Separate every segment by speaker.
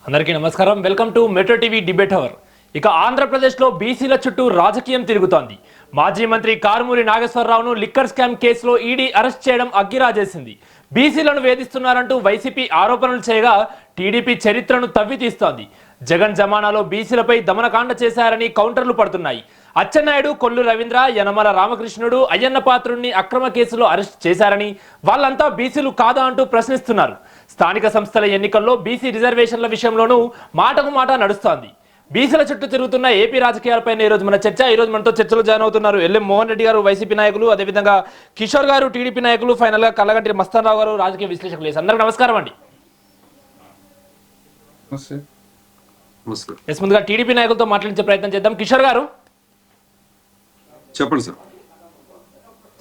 Speaker 1: అందరికీ నమస్కారం. Welcome to metro TV debate hour. ఇక ఆంధ్రప్రదేశ్లో బీసీల చుట్టూ రాజకీయం తిరుగుతోంది. మాజీ మంత్రి కారుమూరి నాగేశ్వరరావును లిక్కర్ స్కామ్ కేసులో ఈడీ అరెస్ట్ చేయడం అగ్గిరాజేసింది. బీసీలను వేధిస్తున్నారంటూ వైసీపీ ఆరోపణలు చేయగా టీడీపీ చరిత్రను తవ్వి తీస్తోంది. జగన్ జమానాలో బీసీలపై దమనకాండ చేశారని కౌంటర్లు పడుతున్నాయి. అచ్చెన్నాయుడు, కొల్లు రవీంద్ర, యనమల రామకృష్ణుడు, అయ్యన్న పాత్రుడిని అక్రమ కేసులో అరెస్ట్ చేశారని, వాళ్ళంతా బీసీలు కాదా అంటూ ప్రశ్నిస్తున్నారు. స్థానిక సంస్థల ఎన్నికల్లో బీసీ రిజర్వేషన్ల విషయంలోనూ మాటకు మాట నడుస్తోంది. బీసీల చుట్టూ తిరుగుతున్న ఏపీ రాజకీయాలపై ఈరోజు మన చర్చ. ఈరోజు మనతో చర్చలో జాయిన్ అవుతున్నారు ఎల్ఎం మోహన్ రెడ్డి గారు, వైసీపీ నాయకులు, అదేవిధంగా కిషోర్ గారు, టీడీపీ నాయకులు, ఫైనల్ గా కల్లగంటి మస్తాన్ రావు గారు, రాజకీయ విశ్లేషకులు. అందరికీ నమస్కారం అండి. ముందుగా టీడీపీ నాయకులతో మాట్లాడించే ప్రయత్నం చేద్దాం. కిషోర్ గారు
Speaker 2: చెప్పండి సార్.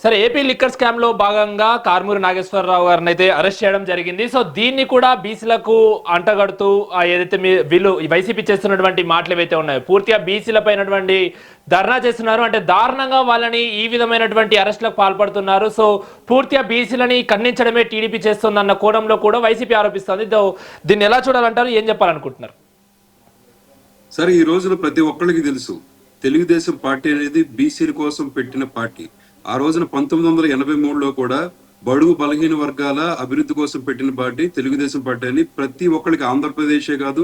Speaker 1: సరే, ఏపీ లిక్కర్ స్కామ్ లో భాగంగా కారుమూరి నాగేశ్వరరావు గారిని అయితే అరెస్ట్ చేయడం జరిగింది. సో దీన్ని కూడా బీసీలకు అంటగడుతూ ఏదైతే వీళ్ళు వైసీపీ చేస్తున్నటువంటి మాటలు ఏవైతే ఉన్నాయో పూర్తిగా బీసీల పైనటువంటి ధర్నా చేస్తున్నారు, అంటే దారుణంగా వాళ్ళని ఈ విధమైనటువంటి అరెస్టులకు పాల్పడుతున్నారు. సో పూర్తిగా బీసీలని ఖండించడమే టీడీపీ చేస్తుందన్న కోణంలో కూడా వైసీపీ ఆరోపిస్తుంది. దీన్ని ఎలా చూడాలంటారు, ఏం చెప్పాలనుకుంటున్నారు?
Speaker 2: సరే, ఈ రోజున ప్రతి ఒక్కరికి తెలుసు, తెలుగుదేశం పార్టీ అనేది బీసీల కోసం పెట్టిన పార్టీ. ఆ రోజున 1983లో కూడా బడుగు బలహీన వర్గాల అభివృద్ధి కోసం పెట్టిన పార్టీ తెలుగుదేశం పార్టీ అని ప్రతి ఒక్కరికి, ఆంధ్రప్రదేశే కాదు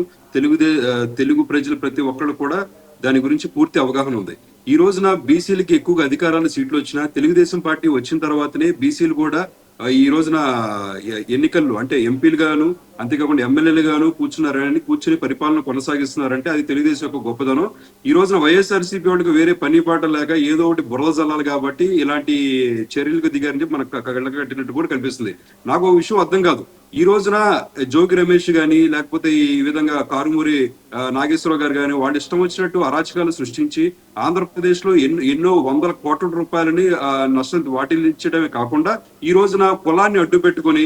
Speaker 2: తెలుగు ప్రజలు ప్రతి ఒక్కరు కూడా దాని గురించి పూర్తి అవగాహన ఉంది. ఈ రోజున బీసీలకి ఎక్కువగా అధికారాలు, సీట్లు వచ్చినా తెలుగుదేశం పార్టీ వచ్చిన తర్వాతనే బీసీలు కూడా ఈ రోజున ఎన్నికల్లో అంటే ఎంపీలు గాను, అంతేకాకుండా ఎమ్మెల్యేలు గాను కూర్చుని పరిపాలన కొనసాగిస్తున్నారంటే అది తెలుగుదేశం యొక్క గొప్పదనం. ఈ రోజున వైఎస్ఆర్సీపీ వాళ్ళకి వేరే పని పాట లేక ఏదో ఒకటి బురద జల్లాలి కాబట్టి ఇలాంటి చర్యలకు దిగారని చెప్పి మనకు కళ్ళ కట్టినట్టు కూడా కనిపిస్తుంది. నాకు ఒక విషయం అర్థం కాదు. ఈ రోజున జోగి రమేష్ గాని, లేకపోతే ఈ విధంగా కారుమూరి నాగేశ్వరరావు గారు గాని వాళ్ళు ఇష్టం వచ్చినట్టు అరాచకాలు సృష్టించి ఆంధ్రప్రదేశ్ లో ఎన్నో వందల కోట్ల రూపాయలని నష్టం వాటిల్లించడమే కాకుండా ఈ రోజున కులాన్ని అడ్డు పెట్టుకుని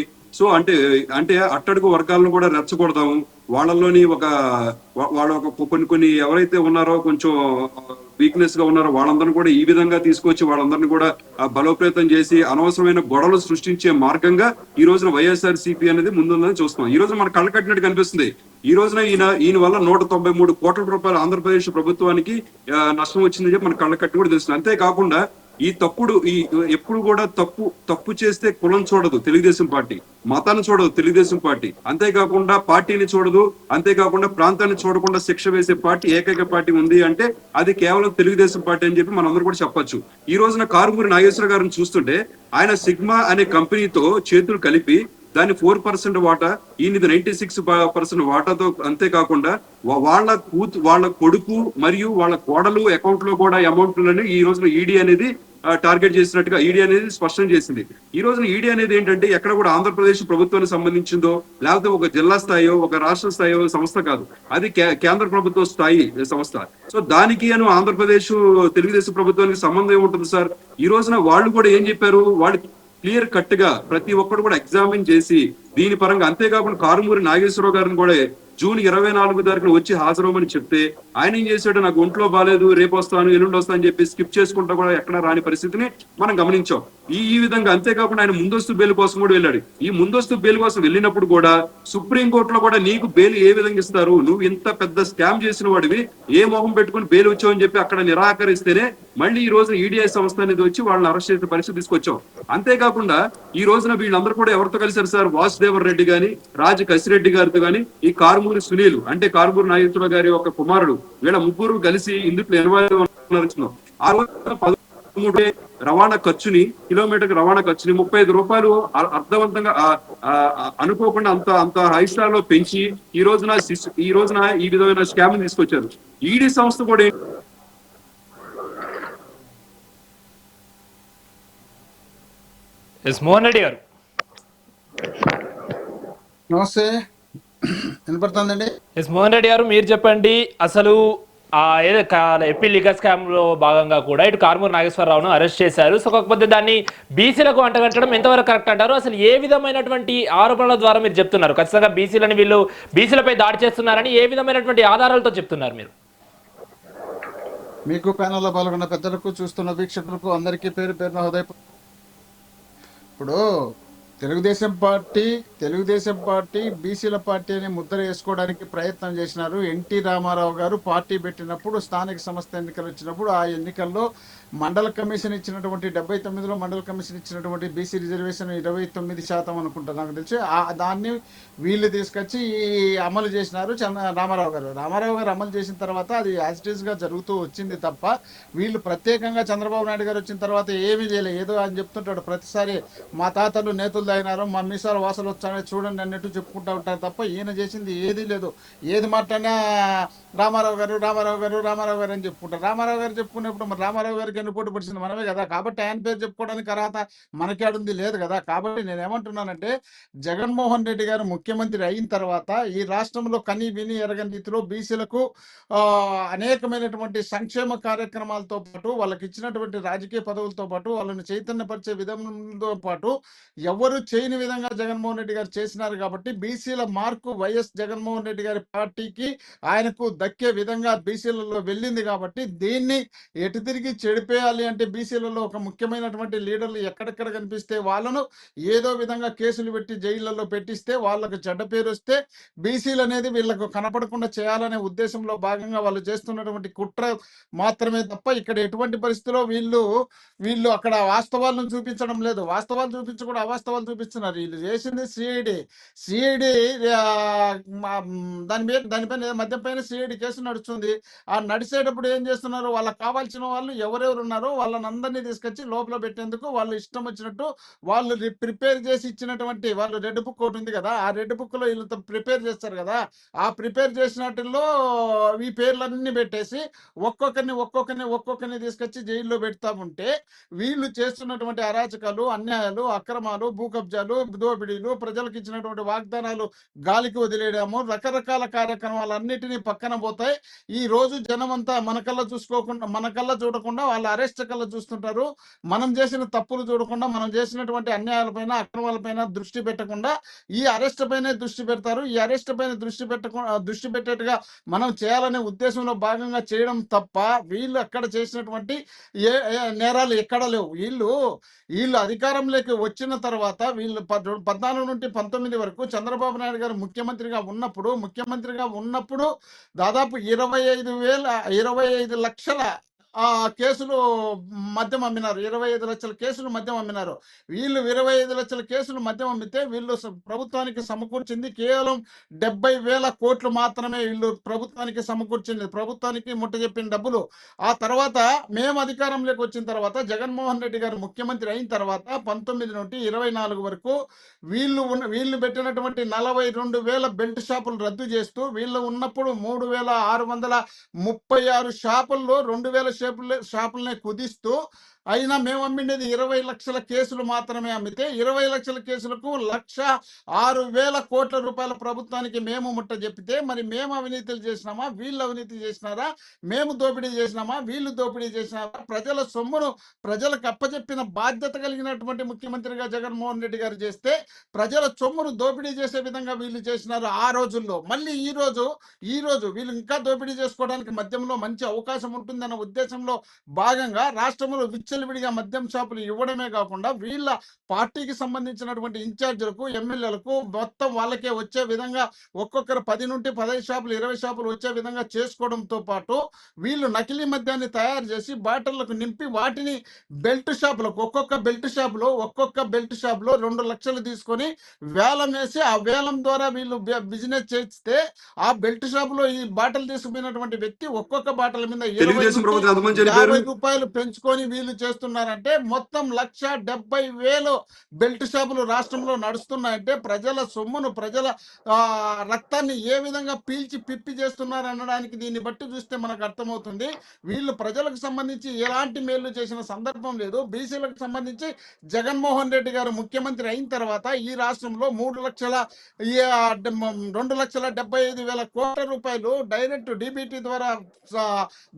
Speaker 2: అంటే అట్టడుగు వర్గాలను కూడా రెచ్చగొడదాము, వాళ్ళలోని వాళ్ళ కొన్ని ఎవరైతే ఉన్నారో కొంచెం వీక్నెస్ గా ఉన్నారో వాళ్ళందరినీ కూడా ఈ విధంగా తీసుకొచ్చి వాళ్ళందరినీ కూడా బలోపేతం చేసి అనవసరమైన గొడవలు సృష్టించే మార్గంగా ఈ రోజున వైఎస్ఆర్సీపీ అనేది ముందుందని చూస్తున్నాం. ఈ రోజున మన కళ్ళ కట్టినట్టు కనిపిస్తుంది. ఈ రోజున ఈయన వల్ల 193 కోట్ల రూపాయలు ఆంధ్రప్రదేశ్ ప్రభుత్వానికి నష్టం వచ్చిందని చెప్పి మన కళ్ళ కట్టి కూడా తెలుస్తుంది. అంతేకాకుండా ఎప్పుడు కూడా తప్పు చేస్తే కులం చూడదు తెలుగుదేశం పార్టీ, మతాన్ని చూడదు తెలుగుదేశం పార్టీ, అంతేకాకుండా పార్టీని చూడదు, అంతేకాకుండా ప్రాంతాన్ని చూడకుండా శిక్ష వేసే పార్టీ ఏకైక పార్టీ ఉంది అంటే అది కేవలం తెలుగుదేశం పార్టీ అని చెప్పి మనందరూ కూడా చెప్పొచ్చు. ఈ రోజున కారుమూరి నాగేశ్వర గారిని చూస్తుంటే ఆయన సిగ్మా అనే కంపెనీతో చేతులు కలిపి దాని 4% వాటా, ఈయనది 96% వాటాతో, అంతేకాకుండా వాళ్ళ కొడుకు మరియు వాళ్ళ కోడలు అకౌంట్ లో కూడా అమౌంట్లని ఈ రోజున ఈడీ అనేది టార్గెట్ చేసినట్టుగా ఈడీ అనేది స్పష్టం చేసింది. ఈ రోజున ఈడీ అనేది ఏంటంటే ఎక్కడ కూడా ఆంధ్రప్రదేశ్ ప్రభుత్వానికి సంబంధించిందో లేకపోతే ఒక జిల్లా స్థాయో ఒక రాష్ట్ర స్థాయో సంస్థ కాదు, అది కేంద్ర ప్రభుత్వ స్థాయి సంస్థ. సో దానికి ఆంధ్రప్రదేశ్ తెలుగుదేశం ప్రభుత్వానికి సంబంధం ఏముంటుంది సార్? ఈ రోజున వాళ్ళు కూడా ఏం చెప్పారు, వాళ్ళు క్లియర్ కట్ గా ప్రతి ఒక్కరు కూడా ఎగ్జామిన్ చేసి దీని పరంగా, అంతేకాకుండా కారుమూరి నాగేశ్వరరావు గారిని కూడా జూన్ 24 తారీఖున వచ్చి హాజరవమని చెప్తే ఆయన ఏం చేశాడు, నాకు ఒంట్లో బాగాలేదు, రేపు వస్తాను, ఎల్లుండి వస్తాను అని చెప్పి స్కిప్ చేసుకుంటా కూడా ఎక్కడ రాని పరిస్థితిని మనం గమనించాం. ఈ విధంగా అంతేకాకుండా ఆయన ముందస్తు బెయిల్ కోసం కూడా వెళ్ళాడు. ఈ ముందస్తు బెయిల్ కోసం వెళ్ళినప్పుడు కూడా సుప్రీంకోర్టులో కూడా నీకు బెయిల్ ఏ విధంగా ఇస్తారు, నువ్వు ఇంత పెద్ద స్కామ్ చేసిన వాడివి ఏ మొహం పెట్టుకుని బెయిల్ వచ్చావు అని చెప్పి అక్కడ నిరాకరిస్తేనే మళ్ళీ ఈ రోజున ఈడీఐ సంస్థ అనేది వచ్చి వాళ్ళని అరెస్ట్ చేసే పరిస్థితి తీసుకొచ్చాం. అంతేకాకుండా ఈ రోజున వీళ్ళందరూ కూడా ఎవరితో కలిసారు సార్? వాసుదేవర్ రెడ్డి గాని, రాజు కసిరెడ్డి గారితో గాని, ఈ కారుమూరి సునీల్ అంటే కారుమూరి నాగేశ్వరరావు గారి ఒక కుమారుడు, వీళ్ళ ముగ్గురు కలిసి ఇందులో ఇన్వాల్వ్. ఆ రోజు 13 రవాణా ఖర్చుని, కిలోమీటర్ రవాణా ఖర్చుని 35 రూపాయలు అర్థవంతంగా అనుకోకుండా అంత హై స్టార్ లో పెంచి ఈ రోజున ఈ విధమైన స్కామ్ తీసుకొచ్చారు. ఈడీ సంస్థ కూడా
Speaker 1: మోహన్ రెడ్డి గారు
Speaker 3: నమస్తే, వినపడుతుందండి?
Speaker 1: మోహన్ రెడ్డి గారు మీరు చెప్పండి, అసలు ఏపీ లిక్కర్ స్కామ్ లో భాగంగా కూడా ఇటు కారుమూరి నాగేశ్వరరావును అరెస్ట్ చేశారు. సో కాకపోతే దాన్ని బీసీలకు అంటగట్టడం ఎంతవరకు కరెక్ట్ అంటారు? అసలు ఏ విధమైనటువంటి ఆరోపణల ద్వారా మీరు చెప్తున్నారు ఖచ్చితంగా బీసీలని వీళ్ళు బీసీలపై దాడి చేస్తున్నారని ఏ విధమైనటువంటి ఆధారాలతో చెప్తున్నారు మీరు?
Speaker 3: మీకు ప్యానల్లో పాల్గొన్న పెద్దలకు, చూస్తున్న వీక్షకులకు అందరికీ పేరు పేరున హృదయ. ఇప్పుడు తెలుగుదేశం పార్టీ బీసీల పార్టీ అని ముద్ర వేసుకోవడానికి ప్రయత్నం చేసినారు. ఎన్టీ రామారావు గారు పార్టీ పెట్టినప్పుడు, స్థానిక సంస్థ ఎన్నికలు వచ్చినప్పుడు ఆ ఎన్నికల్లో మండల కమిషన్ ఇచ్చినటువంటి 79లో మండల కమిషన్ ఇచ్చినటువంటి బీసీ రిజర్వేషన్ 29% అనుకుంటా నాకు తెలిసి, దాన్ని వీళ్ళు తీసుకొచ్చి అమలు చేసినారు. రామారావు గారు అమలు చేసిన తర్వాత అది యాజ్ గా జరుగుతూ వచ్చింది తప్ప, వీళ్ళు ప్రత్యేకంగా చంద్రబాబు నాయుడు గారు వచ్చిన తర్వాత ఏమీ చేయలేదు. ఏదో అని చెప్తుంటాడు ప్రతిసారి, మా తాతలు నేతలు తాగినారు, మా మీసాలు వాసలు వచ్చాయని చూడండి అన్నట్టు చెప్పుకుంటూ ఉంటారు తప్ప ఈయన చేసింది ఏదీ లేదు. ఏది మాట్లాడినా రామారావు గారు అని చెప్పుకుంటారు. రామారావు గారు చెప్పుకున్నప్పుడు మరి రామారావు గారికి ఎన్ని పోటీ పడిచింది మనమే కదా, కాబట్టి ఆయన పేరు చెప్పుకోవడానికి అర్హత మనకేడుంది, లేదు కదా. కాబట్టి నేను ఏమంటున్నానంటే, జగన్మోహన్ రెడ్డి గారు ముఖ్యమంత్రి అయిన తర్వాత ఈ రాష్ట్రంలో కని విని ఎరగని రీతిలో బీసీలకు అనేకమైనటువంటి సంక్షేమ కార్యక్రమాలతో పాటు, వాళ్ళకి ఇచ్చినటువంటి రాజకీయ పదవులతో పాటు, వాళ్ళని చైతన్యపరిచే విధానంతో పాటు ఎవరు చేయని విధంగా జగన్మోహన్ రెడ్డి గారు చేసినారు. కాబట్టి బీసీల మార్కు వైఎస్ జగన్మోహన్ రెడ్డి గారి పార్టీకి ఆయనకు దక్కే విధంగా బీసీలలో వెళ్ళింది. కాబట్టి దీన్ని ఎటు తిరిగి చెడిపేయాలి అంటే, బీసీలలో ఒక ముఖ్యమైనటువంటి లీడర్లు ఎక్కడెక్కడ కనిపిస్తే వాళ్ళను ఏదో విధంగా కేసులు పెట్టి జైళ్లలో పెట్టిస్తే, వాళ్ళకు చెడ్డ పేరు వస్తే, బీసీలు అనేది వీళ్ళకు కనపడకుండా చేయాలనే ఉద్దేశంలో భాగంగా వాళ్ళు చేస్తున్నటువంటి కుట్ర మాత్రమే తప్ప, ఇక్కడ ఎటువంటి పరిస్థితిలో వీళ్ళు అక్కడ వాస్తవాలను చూపించడం లేదు. వాస్తవాలు చూపించకుండా అవాస్తవాలు చూపిస్తున్నారు. వీళ్ళు చేసింది సిఐడి దానిపైన మద్యం పైన సిఐడి కేసు నడుస్తుంది. ఆ నడిచేటప్పుడు ఏం చేస్తున్నారు, వాళ్ళకి కావాల్సిన వాళ్ళు ఎవరెవరు ఉన్నారో వాళ్ళని అందరినీ తీసుకొచ్చి లోపల పెట్టేందుకు వాళ్ళు ఇష్టం వచ్చినట్టు వాళ్ళు ప్రిపేర్ చేసి ఇచ్చినటువంటి, వాళ్ళు రెడ్ బుక్ ఒకటి ఉంది కదా, ఆ రెడ్ బుక్ లో వీళ్ళతో ప్రిపేర్ చేస్తారు కదా, ఆ ప్రిపేర్ చేసినట్టులో ఈ పేర్లన్నీ పెట్టేసి ఒక్కొక్కరిని తీసుకొచ్చి జైల్లో పెడతా ఉంటే, వీళ్ళు చేస్తున్నటువంటి అరాచకాలు, అన్యాయాలు, అక్రమాలు, భూ కబ్జాలు, దోపిడీలు, ప్రజలకు ఇచ్చినటువంటి వాగ్దానాలు గాలికి వదిలేయడము, రకరకాల కార్యక్రమాలన్నిటినీ పక్కన పోతాయి. ఈ రోజు జనం అంతా మన కళ్ళ చూడకుండా వాళ్ళ అరెస్ట్ కళ్ళ చూస్తుంటారు. మనం చేసిన తప్పులు చూడకుండా, మనం చేసినటువంటి అన్యాయాలపైన, అక్రమాలపైన దృష్టి పెట్టకుండా ఈ అరెస్ట్ పైనే దృష్టి పెడతారు. ఈ అరెస్ట్ పైన దృష్టి పెట్టేట్టుగా మనం చేయాలనే ఉద్దేశంలో భాగంగా చేయడం తప్ప, వీళ్ళు అక్కడ చేసినటువంటి నేరాలు ఎక్కడ లేవు. వీళ్ళు అధికారంలోకి వచ్చిన తర్వాత, వీళ్ళు 14 నుండి 19 వరకు చంద్రబాబు నాయుడు గారు ముఖ్యమంత్రిగా ఉన్నప్పుడు దాదాపు 25 లక్షల కేసులు మద్యం అమ్మినారు. 25 లక్షల కేసులు మద్యం అమ్మినారు. వీళ్ళు 25 లక్షల కేసులు మద్యం అమ్మితే వీళ్ళు ప్రభుత్వానికి సమకూర్చింది కేవలం 70,000 కోట్లు మాత్రమే. వీళ్ళు ప్రభుత్వానికి సమకూర్చింది, ప్రభుత్వానికి ముట్ట చెప్పిన డబ్బులు. ఆ తర్వాత మేము అధికారంలోకి వచ్చిన తర్వాత, జగన్మోహన్ రెడ్డి గారు ముఖ్యమంత్రి అయిన తర్వాత 19 నుండి 24 వరకు వీళ్ళు పెట్టినటువంటి 42,000 బెల్ట్ షాపులు రద్దు చేస్తూ, వీళ్ళు ఉన్నప్పుడు 3,636 షాపుల్లో 2,000 షాపులనే కుదిస్తూ, అయినా మేము అమ్మిండేది 20 లక్షల కేసులు మాత్రమే అమ్మితే, 20 లక్షల కేసులకు 1,06,000 కోట్ల రూపాయల ప్రభుత్వానికి మేము ముట్ట చెప్పితే, మరి మేము అవినీతులు చేసినామా, వీళ్ళు అవినీతి చేసినారా? మేము దోపిడీ చేసినామా, వీళ్ళు దోపిడీ చేసినారా? ప్రజల సొమ్మును ప్రజలకు అప్పచెప్పిన బాధ్యత కలిగినటువంటి ముఖ్యమంత్రిగా జగన్మోహన్ రెడ్డి గారు చేస్తే, ప్రజల సొమ్మును దోపిడీ చేసే విధంగా వీళ్ళు చేసినారు ఆ రోజుల్లో. మళ్ళీ ఈ రోజు వీళ్ళు ఇంకా దోపిడీ చేసుకోవడానికి మద్యంలో మంచి అవకాశం ఉంటుందన్న ఉద్దేశంలో భాగంగా రాష్ట్రంలో విడిగా మద్యం షాపులు ఇవ్వడమే కాకుండా, వీళ్ళ పార్టీకి సంబంధించినటువంటి ఇన్ఛార్జీలకు, ఎమ్మెల్యేలకు మొత్తం వాళ్ళకే వచ్చే విధంగా ఒక్కొక్కరు 10 నుండి 15 షాపులు, 20 షాపులు వచ్చే విధంగా చేసుకోవడంతో పాటు, వీళ్ళు నకిలీ మద్యాన్ని తయారు చేసి బాటిళ్లకు నింపి వాటిని బెల్ట్ షాపులకు, ఒక్కొక్క బెల్ట్ షాపులో 2 లక్షలు తీసుకొని వేలం వేసి, ఆ వేలం ద్వారా వీళ్ళు బిజినెస్ చేస్తే, ఆ బెల్ట్ షాపులో ఈ బాటిల్ తీసుకుపోయినటువంటి వ్యక్తి ఒక్కొక్క బాటిల్ మీద 50 రూపాయలు పెంచుకొని వీళ్ళు చేస్తున్నారంటే, మొత్తం 1,70,000 బెల్ట్ షాపులు రాష్ట్రంలో నడుస్తున్నాయంటే, ప్రజల సొమ్మును, ప్రజల రక్తాన్ని ఏ విధంగా పీల్చి పిప్పి చేస్తున్నారు అనడానికి దీన్ని బట్టి చూస్తే మనకు అర్థమవుతుంది. వీళ్ళు ప్రజలకు సంబంధించి ఎలాంటి మేలు చేసిన సందర్భం లేదు. బీసీలకు సంబంధించి జగన్మోహన్ రెడ్డి గారు ముఖ్యమంత్రి అయిన తర్వాత ఈ రాష్ట్రంలో 2,75,000 కోట్ల రూపాయలు డైరెక్ట్ డీబీటీ ద్వారా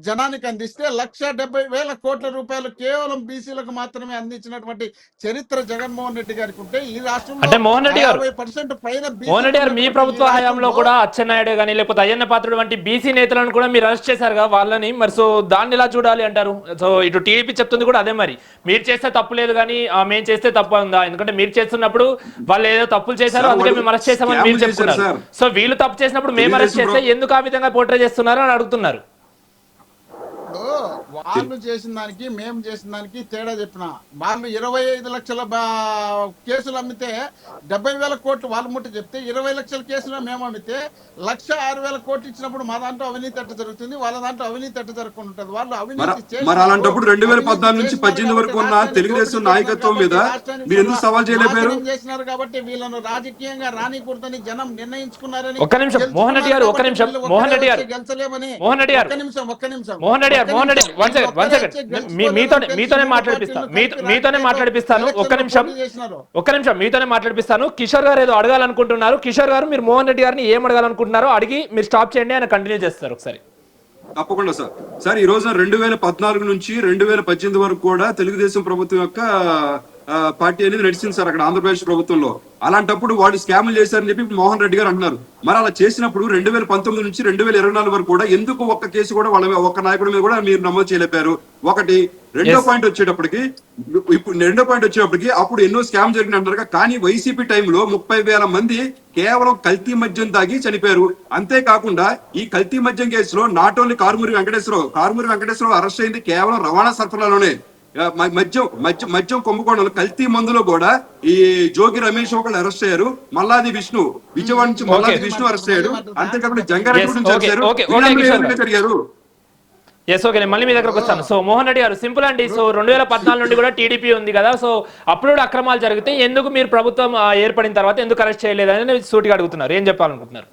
Speaker 3: జనానికి అందిస్తే, 1,70,000 కోట్ల రూపాయలు కేవలం బీసీలకు మాత్రమే అందించినటువంటి చరిత్ర జగన్మోహన్ రెడ్డి గారికి ఉంటే ఈ రాష్ట్రంలో
Speaker 1: అంటే మోహన్ రెడ్డి గారు
Speaker 3: 50% పైన
Speaker 1: మోహన్ రెడ్డి గారు మీ ప్రభుత్వ హయాంలో కూడా అచ్చెన్నాయుడు కానీ లేకపోతే అయ్యన్న పాత్రుడు వంటి బీసీ నేతలను కూడా మీరు అరెస్ట్ చేశారు కదా వాళ్ళని, మరి సో దాన్ని ఎలా చూడాలి అంటారు? సో ఇటు టీడీపీ చెప్తుంది కూడా అదే, మరి మీరు చేస్తే తప్పు లేదు కానీ మేము చేస్తే తప్పు ఉందా? ఎందుకంటే మీరు చేస్తున్నప్పుడు వాళ్ళు ఏదో తప్పులు చేశారు అందుకే మేము అరెస్ట్ చేశామని మీరు చెప్తున్నారు. సో వీళ్ళు తప్పు చేసినప్పుడు మేము అరెస్ట్ చేస్తే ఎందుకు ఆ విధంగా పోర్ట్రే చేస్తున్నారు అని అడుగుతున్నారు.
Speaker 3: వాళ్ళు చేసిన దానికి మేము చేసిన దానికి తేడా చెప్పిన. వాళ్ళు 25 లక్షల కేసులు అమ్మితే 70,000 కోట్లు వాళ్ళు ముట్టి చెప్తే 20 లక్షల కేసులు మేము అమ్మితే 1,06,000 కోట్లు ఇచ్చినప్పుడు మా దాంట్లో అవినీతి ఎట్ట జరుగుతుంది, వాళ్ళ దాంట్లో అవినీతి ఎట్ట జరుగుతుంటది? వాళ్ళు అవినీతి
Speaker 2: మరి అలాంటప్పుడు 2014 నుంచి 18 వరకు ఉన్న తెలుగుదేశం నాయకత్వం మీద మీరు ఎందుకు సవాల్ చేయలేకపోయారు?
Speaker 3: చేసినారు కాబట్టి వీళ్ళను రాజకీయంగా రానికూడదని జనం నిర్ణయించుకున్నారని.
Speaker 1: ఒక్క నిమిషం మోహన్ రెడ్డి గారు, ఒక్క నిమిషం మోహన్ రెడ్డి గారు,
Speaker 3: గెలిచలేమని.
Speaker 1: మోహన్ రెడ్డి గారు,
Speaker 3: ఒక్క నిమిషం
Speaker 1: మోహన్ రెడ్డి గారు, మోహన్ రెడ్డి మీతోనే మాట్లాడిపిస్తాను. ఒక్క నిమిషం మీతోనే మాట్లాడిపిస్తాను. కిషోర్ గారు ఏదో అడగాలనుకుంటున్నారు. కిషోర్ గారు, మీరు మోహన్ రెడ్డి గారిని ఏం అడగాలనుకుంటున్నారో అడిగి మీరు స్టాప్ చేయండి, ఆయన కంటిన్యూ చేస్తారు ఒకసారి.
Speaker 2: తప్పకుండా సార్ ఈ రోజున 2014 నుంచి 2018 వరకు కూడా తెలుగుదేశం ప్రభుత్వం యొక్క పార్టీ అనేది నడిచింది సార్ అక్కడ ఆంధ్రప్రదేశ్ ప్రభుత్వంలో. అలాంటప్పుడు వాళ్ళు స్కాములు చేశారని చెప్పి మోహన్ రెడ్డి గారు అంటున్నారు. మరి అలా చేసినప్పుడు 2019 నుంచి 2024 వరకు కూడా ఎందుకు ఒక్క కేసు కూడా వాళ్ళ ఒక్క నాయకుడి మీద కూడా మీరు నమోదు చేయలేపారు? ఒకటి. రెండో పాయింట్ వచ్చేటప్పటికి అప్పుడు ఎన్నో స్కామ్ జరిగిన అంటారు. కానీ వైసీపీ టైంలో 30,000 మంది కేవలం కల్తీ మద్యం తాగి చనిపోయారు. అంతేకాకుండా ఈ కల్తీ మద్యం కేసులో not only Karumuri Venkateswararao arrest అయింది కేవలం రవాణా సరఫరాలోనే. మద్యం కుంభకోణంలో కల్తీ మందులో కూడా ఈ జోగి రమేష్ ఒకళ్ళు అరెస్ట్ అయ్యారు. విజయవాడ నుంచి మల్లాది విష్ణు అరెస్ట్ అయ్యారు. అంతేకాకుండా జంగారెడ్డి నుంచి అడిగారు.
Speaker 1: ఎస్, ఓకే, మళ్ళీ మీ దగ్గరకు వస్తాను. సో మోహన్ రెడ్డి గారు, సింపుల్ అండి. సో 2014 నుండి కూడా టీడీపీ ఉంది కదా, సో అప్పుడు కూడా అక్రమాలు జరిగితే ఎందుకు మీరు ప్రభుత్వం ఏర్పడిన తర్వాత ఎందుకు అరెస్ట్ చేయలేదని సూటిగా అడుగుతున్నారు. ఏం చెప్పాలనుకుంటున్నారు?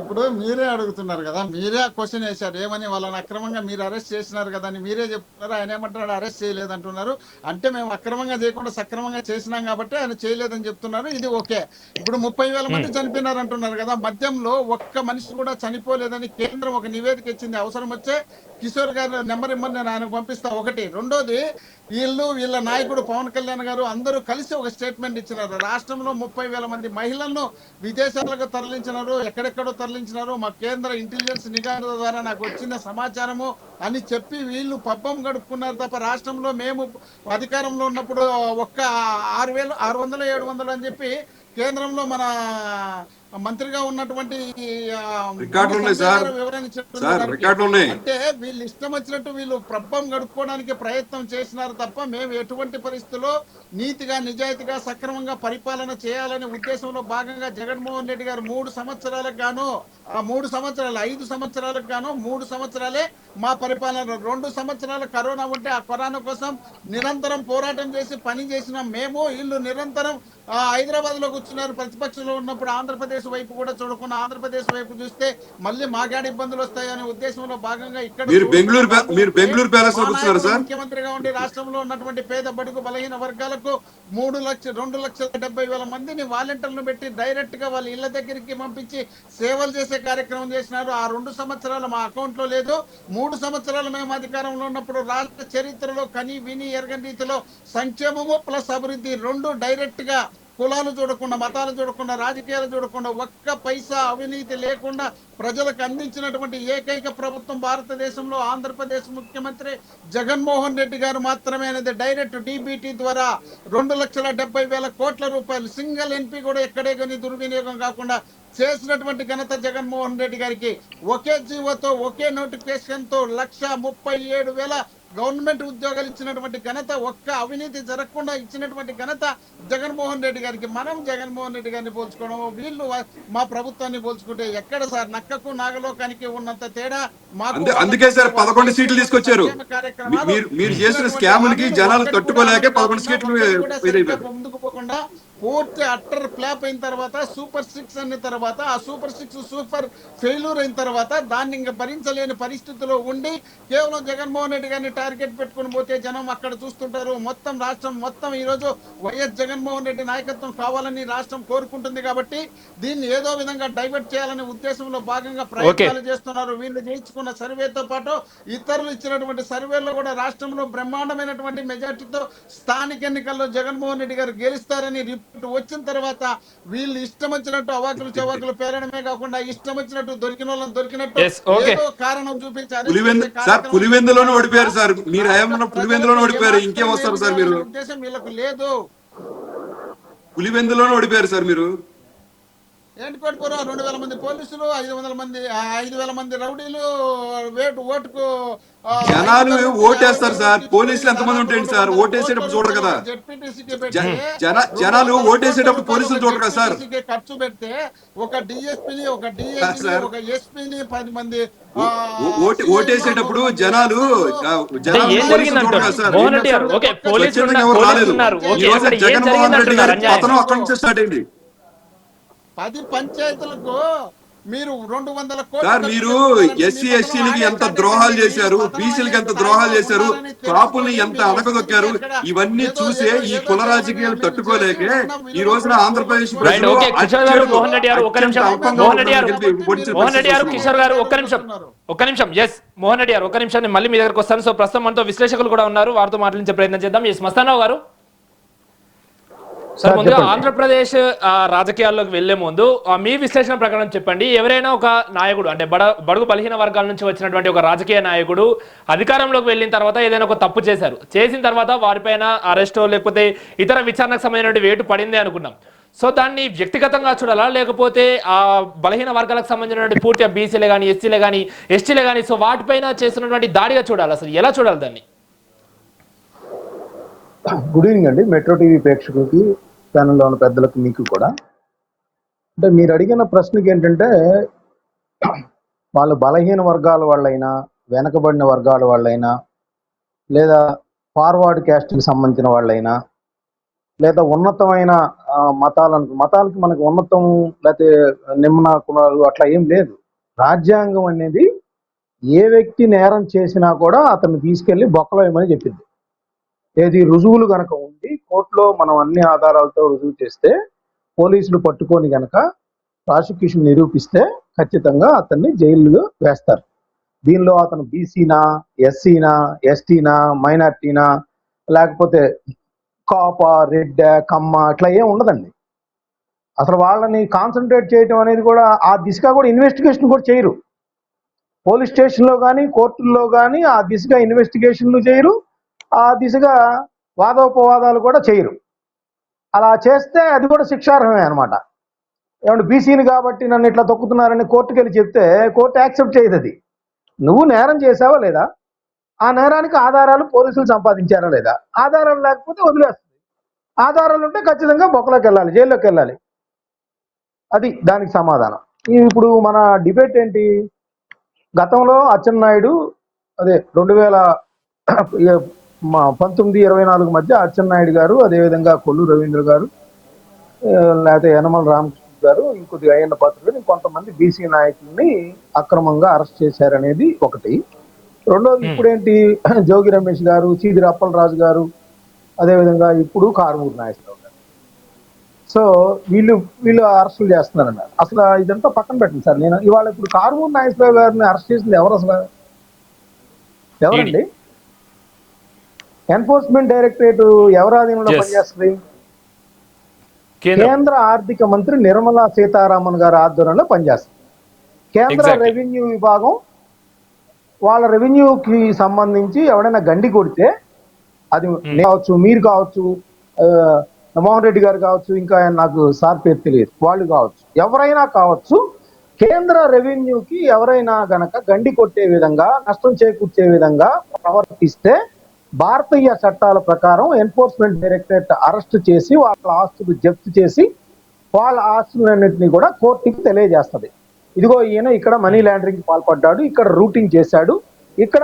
Speaker 3: ఇప్పుడు మీరే అడుగుతున్నారు కదా, మీరే క్వశ్చన్ వేశారు ఏమని, వాళ్ళని అక్రమంగా మీరు అరెస్ట్ చేసినారు కదా అని మీరే చెప్తున్నారు. ఆయన ఏమంటున్నాడు, అరెస్ట్ చేయలేదంటున్నారు. అంటే మేము అక్రమంగా చేయకుండా సక్రమంగా చేసినాం కాబట్టి ఆయన చేయలేదని చెప్తున్నారు. ఇది ఓకే. ఇప్పుడు 30,000 మంది చనిపోయినారు అంటున్నారు కదా, మద్యంలో ఒక్క మనిషి కూడా చనిపోలేదని కేంద్రం ఒక నివేదిక ఇచ్చింది. అవసరం వచ్చే కిషోర్ గారి నెంబర్ ఇమ్మని నేను ఆయనకు పంపిస్తా. ఒకటి. రెండోది, వీళ్ళ నాయకుడు పవన్ కళ్యాణ్ గారు అందరూ కలిసి ఒక స్టేట్మెంట్ ఇచ్చినారు. రాష్ట్రంలో 30,000 మంది మహిళలను విదేశాలకు తరలించినారు, ఎక్కడెక్కడో తరలించినారు, మా కేంద్ర ఇంటెలిజెన్స్ నిఘా ద్వారా నాకు వచ్చిన సమాచారము అని చెప్పి వీళ్ళు పబ్బం గడుపుకున్నారు తప్ప రాష్ట్రంలో మేము అధికారంలో ఉన్నప్పుడు ఒక్క 6,000 700 అని చెప్పి కేంద్రంలో మన మంత్రిగా ఉన్నటువంటి వివరణ చెప్తున్నారు. అంటే వీళ్ళు ఇష్టం వచ్చినట్టు వీళ్ళు ప్రభం గడుపుకోవడానికి ప్రయత్నం చేసినారు తప్ప మేము ఎటువంటి పరిస్థితుల్లో నీతిగా నిజాయితీగా సక్రమంగా పరిపాలన చేయాలనే ఉద్దేశంలో భాగంగా జగన్మోహన్ రెడ్డి గారు 3 సంవత్సరాలకు గాను 5 సంవత్సరాలకు గాను 3 సంవత్సరాలే మా పరిపాలన. 2 సంవత్సరాలు కరోనా ఉంటే ఆ కరోనా కోసం నిరంతరం పోరాటం చేసి పని చేసిన మేము, వీళ్ళు నిరంతరం హైదరాబాద్ లో కూర్చున్నారు. ప్రతిపక్షంలో ఉన్నప్పుడు ఆంధ్రప్రదేశ్ వైపు కూడా చూడకుండా ఆంధ్రప్రదేశ్ వైపు చూస్తే మళ్ళీ మాగాడి ఇబ్బందులు వస్తాయనే ఉద్దేశంలో భాగంగా ఇక్కడ ముఖ్యమంత్రిగా ఉండి రాష్ట్రంలో ఉన్నటువంటి పేద బడుగు బలహీన వర్గాలకు 2,70,000 మందిని వాలంటీర్లను పెట్టి డైరెక్ట్ గా వాళ్ళ ఇళ్ల దగ్గరికి పంపించి సేవలు చేసే కార్యక్రమం చేసినారు. ఆ 2 సంవత్సరాలు మా అకౌంట్ లో లేదు. 3 సంవత్సరాలు మేము అధికారంలో ఉన్నప్పుడు రాష్ట్ర చరిత్రలో కని విని ఎరగని రీతిలో సంక్షేమము ప్లస్ అభివృద్ధి 2 డైరెక్ట్ గా, కులాలు చూడకుండా, మతాలు చూడకుండా, రాజకీయాలు చూడకుండా, ఒక్క పైసా అవినీతి లేకుండా ప్రజలకు అందించినటువంటి ఏకైక ప్రభుత్వం భారతదేశంలో ఆంధ్రప్రదేశ్ ముఖ్యమంత్రి జగన్మోహన్ రెడ్డి గారు మాత్రమే అనేది. డైరెక్ట్ డీబీటీ ద్వారా 2,70,000 కోట్ల రూపాయలు సింగిల్ ఎన్పీ కూడా ఎక్కడే కానీ దుర్వినియోగం కాకుండా చేసినటువంటి ఘనత జగన్మోహన్ రెడ్డి గారికి. ఒకే జీవోతో, ఒకే నోటిఫికేషన్ తో 1,37,000 గవర్నమెంట్ ఉద్యోగాలు ఇచ్చినటువంటి ఘనత, ఒక్క అవినీతి జరగకుండా ఇచ్చినటువంటి ఘనత జగన్మోహన్ రెడ్డి గారికి. మనం జగన్మోహన్ రెడ్డి గారిని పోల్చుకోవడం, వీళ్ళు మా ప్రభుత్వాన్ని పోల్చుకుంటే ఎక్కడ సార్? నక్కకు నాగలోకానికి ఉన్నంత తేడా మాకు.
Speaker 2: అందుకే సార్ 11 సీట్లు తీసుకొచ్చారు. మీరు చేసిన స్కాములకి జనాలు తట్టుకోలేక 11 సీట్లు
Speaker 3: ముందుకు పోకుండా పూర్తి అట్టర్ ఫ్లాప్ అయిన తర్వాత సూపర్ సిక్స్ అయిన తర్వాత ఆ సూపర్ సిక్స్ సూపర్ ఫెయిల్యూర్ అయిన తర్వాత దాన్ని ఇంకా భరించలేని పరిస్థితిలో ఉండి కేవలం జగన్మోహన్ రెడ్డి గారిని టార్గెట్ పెట్టుకుని పోతే జనం అక్కడ చూస్తుంటారు. మొత్తం రాష్ట్రం మొత్తం ఈరోజు వైఎస్ జగన్మోహన్ రెడ్డి నాయకత్వం కావాలని రాష్ట్రం కోరుకుంటుంది కాబట్టి దీన్ని ఏదో విధంగా డైవర్ట్ చేయాలనే ఉద్దేశంలో భాగంగా ప్రయత్నాలు చేస్తున్నారు. వీళ్ళు చేయించుకున్న సర్వేతో పాటు ఇతరులు ఇచ్చినటువంటి సర్వేలో కూడా రాష్ట్రంలో బ్రహ్మాండమైనటువంటి మెజార్టీతో స్థానిక ఎన్నికల్లో జగన్మోహన్ రెడ్డి గారు గెలుస్తారని రిపోర్ట్ వచ్చిన తర్వాత వీళ్ళు ఇష్టం వచ్చినట్టు అవాకులు చవాకులు పేరడమే కాకుండా ఇష్టం వచ్చినట్టు దొరికిన వాళ్ళని దొరికినట్టు
Speaker 1: Yes, okay.
Speaker 3: ఏదో కారణం చూపించి arrest
Speaker 2: పులివెందు
Speaker 3: చేసే
Speaker 2: సార్
Speaker 3: కార్యక్రమం
Speaker 2: పులివెందులోనే ఓడిపోయారు సార్. మీరు హయాంలో
Speaker 3: ప్రజలకు
Speaker 2: పులివెందులోనే ఓడిపోయారు.
Speaker 3: ఏమాత్రం
Speaker 2: ఇంకేం వస్తారు సార్ మీరు?
Speaker 3: ఏమీ ఉద్దేశం వీళ్ళకు లేదు.
Speaker 2: పులివెందులోనే ఓడిపోయారు సార్ మీరు.
Speaker 3: ఏంటి కోటిపోరు 2,000 మంది పోలీసులు 5,000 మంది రౌడీలు ఓటుకు
Speaker 2: జనాలు ఓటేస్తారు సార్. పోలీసులు ఎంతమంది ఉంటాయండి సార్? ఓటేసేటప్పుడు చూడరు కదా. జనాలు ఓటేసేటప్పుడు పోలీసులు చూడరు కదా సార్.
Speaker 3: ఖర్చు పెడితే ఒక డిఎస్పీని ఒక
Speaker 2: సార్,
Speaker 3: డిఐజీని
Speaker 2: సార్.
Speaker 3: ఒక ఎస్పీని 10 మంది
Speaker 2: ఓటేసేటప్పుడు జనాలు
Speaker 1: ఏం జరిగింది అంటారు మోహన్ రెడ్డి గారు? ఓకే, పోలీసులు
Speaker 2: ఎవరు రాలేదు.
Speaker 1: ఉన్నారు.
Speaker 2: ఈ
Speaker 1: ఓకే,
Speaker 2: రోజు
Speaker 1: అక్కడ ఏం
Speaker 2: జగన్మోహన్
Speaker 1: జరిగింది
Speaker 2: రెడ్డి గారి
Speaker 1: అంటున్నారు?
Speaker 2: పతనం అక్కడి నుంచే స్టార్ట్ అయింది
Speaker 3: 10 పంచాయతీలకు మీరు 200 కోట్లు
Speaker 2: సార్. మీరు ఎస్సీ ఎస్టీలకి ఎంత ద్రోహాలు చేశారు, బీసీలకి ఎంత ద్రోహాలు చేశారు, కాపుల్ని ఎంత అడగదొక్కారు, ఇవన్నీ చూసే ఈ కుల రాజకీయాలు తట్టుకోలేకే ఈ రోజున ఆంధ్రప్రదేశ్
Speaker 1: రైట్, ఓకే. కిషోర్ గారు, మోహన్ రెడ్డి గారు, ఒక్క నిమిషం. మోహన్ రెడ్డి గారు, కిషోర్ గారు, ఒక్క నిమిషం. ఎస్ మోహన్ రెడ్డి గారు, ఒక్క నిమిషం. నేను మళ్ళీ మీ దగ్గరకు వస్తాను. సో ప్రస్తుతం మనతో విశ్లేషకులు కూడా ఉన్నారు, వారితో మాట్లాడించే ప్రయత్నం చేద్దాం. ఎస్ మస్తానరావు గారు, సార్ ముందుగా ఆంధ్రప్రదేశ్ రాజకీయాల్లోకి వెళ్లే ముందు మీ విశ్లేషణ ప్రకారం చెప్పండి. ఎవరైనా ఒక నాయకుడు అంటే బడుగు బలహీన వర్గాల నుంచి వచ్చినటువంటి ఒక రాజకీయ నాయకుడు అధికారంలోకి వెళ్ళిన తర్వాత ఏదైనా ఒక తప్పు చేసిన తర్వాత వారిపైన అరెస్టో లేకపోతే ఇతర విచారణకు సంబంధించిన వేటు పడింది అనుకున్నాం. సో దాన్ని వ్యక్తిగతంగా చూడాలా, లేకపోతే ఆ బలహీన వర్గాలకు సంబంధించినటువంటి పూర్తిగా బీసీలే కానీ ఎస్సీలే కానీ ఎస్టీలే కానీ సో వాటిపైన చేస్తున్నటువంటి దాడిగా చూడాలి? అసలు ఎలా చూడాలి దాన్ని?
Speaker 4: గుడ్ ఈవినింగ్ అండి, మెట్రో టీవీ ప్రేక్షకులకి, ఛానల్లో ఉన్న పెద్దలకు, మీకు కూడా. అంటే మీరు అడిగిన ప్రశ్నకి ఏంటంటే, వాళ్ళు బలహీన వర్గాల వాళ్ళైనా, వెనకబడిన వర్గాల వాళ్ళైనా, లేదా ఫార్వర్డ్ క్యాస్ట్కి సంబంధించిన వాళ్ళైనా, లేదా ఉన్నతమైన మతాలకి మనకు ఉన్నతం లేకపోతే నిమ్న కులాలు అట్లా ఏం లేదు. రాజ్యాంగం అనేది ఏ వ్యక్తి నేరం చేసినా కూడా అతన్ని తీసుకెళ్లి బొక్కలో వేయమని చెప్పింది. ఏది రుజువులు గనక ఉండి కోర్టులో మనం అన్ని ఆధారాలతో రుజువు చేస్తే, పోలీసులు పట్టుకొని గనక ప్రాసిక్యూషన్ నిరూపిస్తే ఖచ్చితంగా అతన్ని జైలులో వేస్తారు. దీనిలో అతను బీసీనా, ఎస్సీనా, ఎస్టీనా, మైనార్టీనా, లేకపోతే కాప, రెడ్డ, కమ్మ అట్లా ఏం ఉండదండి. అసలు వాళ్ళని కాన్సన్ట్రేట్ చేయటం అనేది కూడా ఆ దిశగా కూడా ఇన్వెస్టిగేషన్ కూడా చేయరు. పోలీస్ స్టేషన్లో కానీ కోర్టుల్లో కానీ ఆ దిశగా ఇన్వెస్టిగేషన్లు చేయరు, ఆ దిశగా వాదోపవాదాలు కూడా చేయరు. అలా చేస్తే అది కూడా శిక్షార్హమే అనమాట. ఏమంటే బీసీని కాబట్టి నన్ను ఇట్లా తొక్కుతున్నారని కోర్టుకి వెళ్ళి చెప్తే కోర్టు యాక్సెప్ట్ చేయదు. అది నువ్వు నేరం చేసావా లేదా, ఆ నేరానికి ఆధారాలు పోలీసులు సంపాదించారా లేదా, ఆధారాలు లేకపోతే వదిలేస్తుంది. ఆధారాలు ఉంటే ఖచ్చితంగా బొక్కలోకి వెళ్ళాలి, జైల్లోకి వెళ్ళాలి. అది దానికి సమాధానం. ఇప్పుడు మన డిబేట్ ఏంటి, గతంలో అచ్చెన్నాయుడు అదే 2019-24 మధ్య అచ్చెన్నాయుడు గారు, అదేవిధంగా కొల్లు రవీంద్ర గారు, లేకపోతే యనమల రామకృష్ణ గారు, ఇంకొద్ది అయ్యన్న పాత్ర గారు, ఇంకొంతమంది బీసీ నాయకుల్ని అక్రమంగా అరెస్ట్ చేశారనేది ఒకటి. రెండోది ఇప్పుడేంటి, జోగి రమేష్ గారు, చీదిరి అప్పలరాజు గారు, అదేవిధంగా ఇప్పుడు కారుమూరి నాగేశ్వరరావు గారు. సో వీళ్ళు అరెస్టులు చేస్తున్నారన్నారు. అసలు ఇదంతా పక్కన పెట్టండి సార్. నేను ఇవాళ ఇప్పుడు కారుమూరి నాగేశ్వరరావు గారిని అరెస్ట్ చేసింది ఎవరు? అసలు ఎవరండి? ఎన్ఫోర్స్మెంట్ డైరెక్టరేట్ ఎవరి ఆధీనంలో పనిచేస్తుంది? కేంద్ర ఆర్థిక మంత్రి నిర్మలా సీతారామన్ గారి ఆధ్వర్యంలో పనిచేస్తుంది. కేంద్ర రెవెన్యూ విభాగం వాళ్ళ రెవెన్యూకి సంబంధించి ఎవడైనా గండి కొడితే, అది కావచ్చు, మీరు కావచ్చు, మోహన్ రెడ్డి గారు కావచ్చు, ఇంకా నాకు సార్ పేరు తెలియదు, వాళ్ళు కావచ్చు, ఎవరైనా కావచ్చు, కేంద్ర రెవెన్యూకి ఎవరైనా గనక గండి కొట్టే విధంగా, నష్టం చేకూర్చే విధంగా ప్రవర్తిస్తే భారతీయ చట్టాల ప్రకారం ఎన్ఫోర్స్మెంట్ డైరెక్టరేట్ అరెస్ట్ చేసి వాళ్ళ ఆస్తులు జప్తు చేసి వాళ్ళ ఆస్తులన్నింటినీ కూడా కోర్టుకి తెలియజేస్తుంది. ఇదిగో ఈయన ఇక్కడ మనీ లాండరింగ్ పాల్పడ్డాడు, ఇక్కడ రూటింగ్ చేశాడు, ఇక్కడ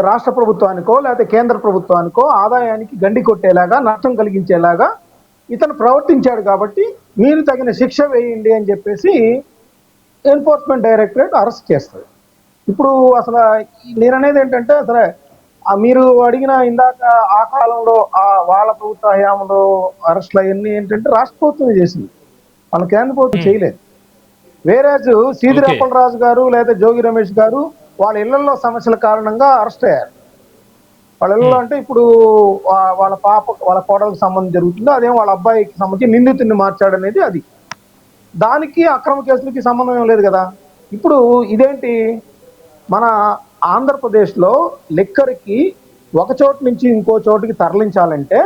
Speaker 4: రాష్ట్ర ప్రభుత్వానికో లేకపోతే కేంద్ర ప్రభుత్వానికో ఆదాయానికి గండి కొట్టేలాగా, నష్టం కలిగించేలాగా ఇతను ప్రవర్తించాడు కాబట్టి మీరు తగిన శిక్ష వేయండి అని చెప్పేసి ఎన్ఫోర్స్మెంట్ డైరెక్టరేట్ అరెస్ట్ చేస్తుంది. ఇప్పుడు అసలు నేను అనేది ఏంటంటే అసలు మీరు అడిగిన ఇందాక ఆ కాలంలో వాళ్ళ ప్రభుత్వ హయాంలో అరెస్టులు అవన్నీ ఏంటంటే రాష్ట్ర ప్రభుత్వం చేసింది, మన కేంద్ర ప్రభుత్వం చేయలేదు. వేరేజు సీదిరి అప్పలరాజు గారు లేదా జోగి రమేష్ గారు వాళ్ళ ఇళ్లలో సమస్యల కారణంగా అరెస్ట్ అయ్యారు. వాళ్ళ ఇళ్లలో అంటే ఇప్పుడు వాళ్ళ పాప వాళ్ళ కోడలకు సంబంధం జరుగుతుంది, అదేం వాళ్ళ అబ్బాయికి సంబంధించి నిందితుడిని మార్చాడు అనేది అది. దానికి అక్రమ కేసులకి సంబంధం ఏం లేదు కదా. ఇప్పుడు ఇదేంటి, మన ఆంధ్రప్రదేశ్లో లిక్కర్కి ఒక చోటు నుంచి ఇంకో చోటుకి తరలించాలంటే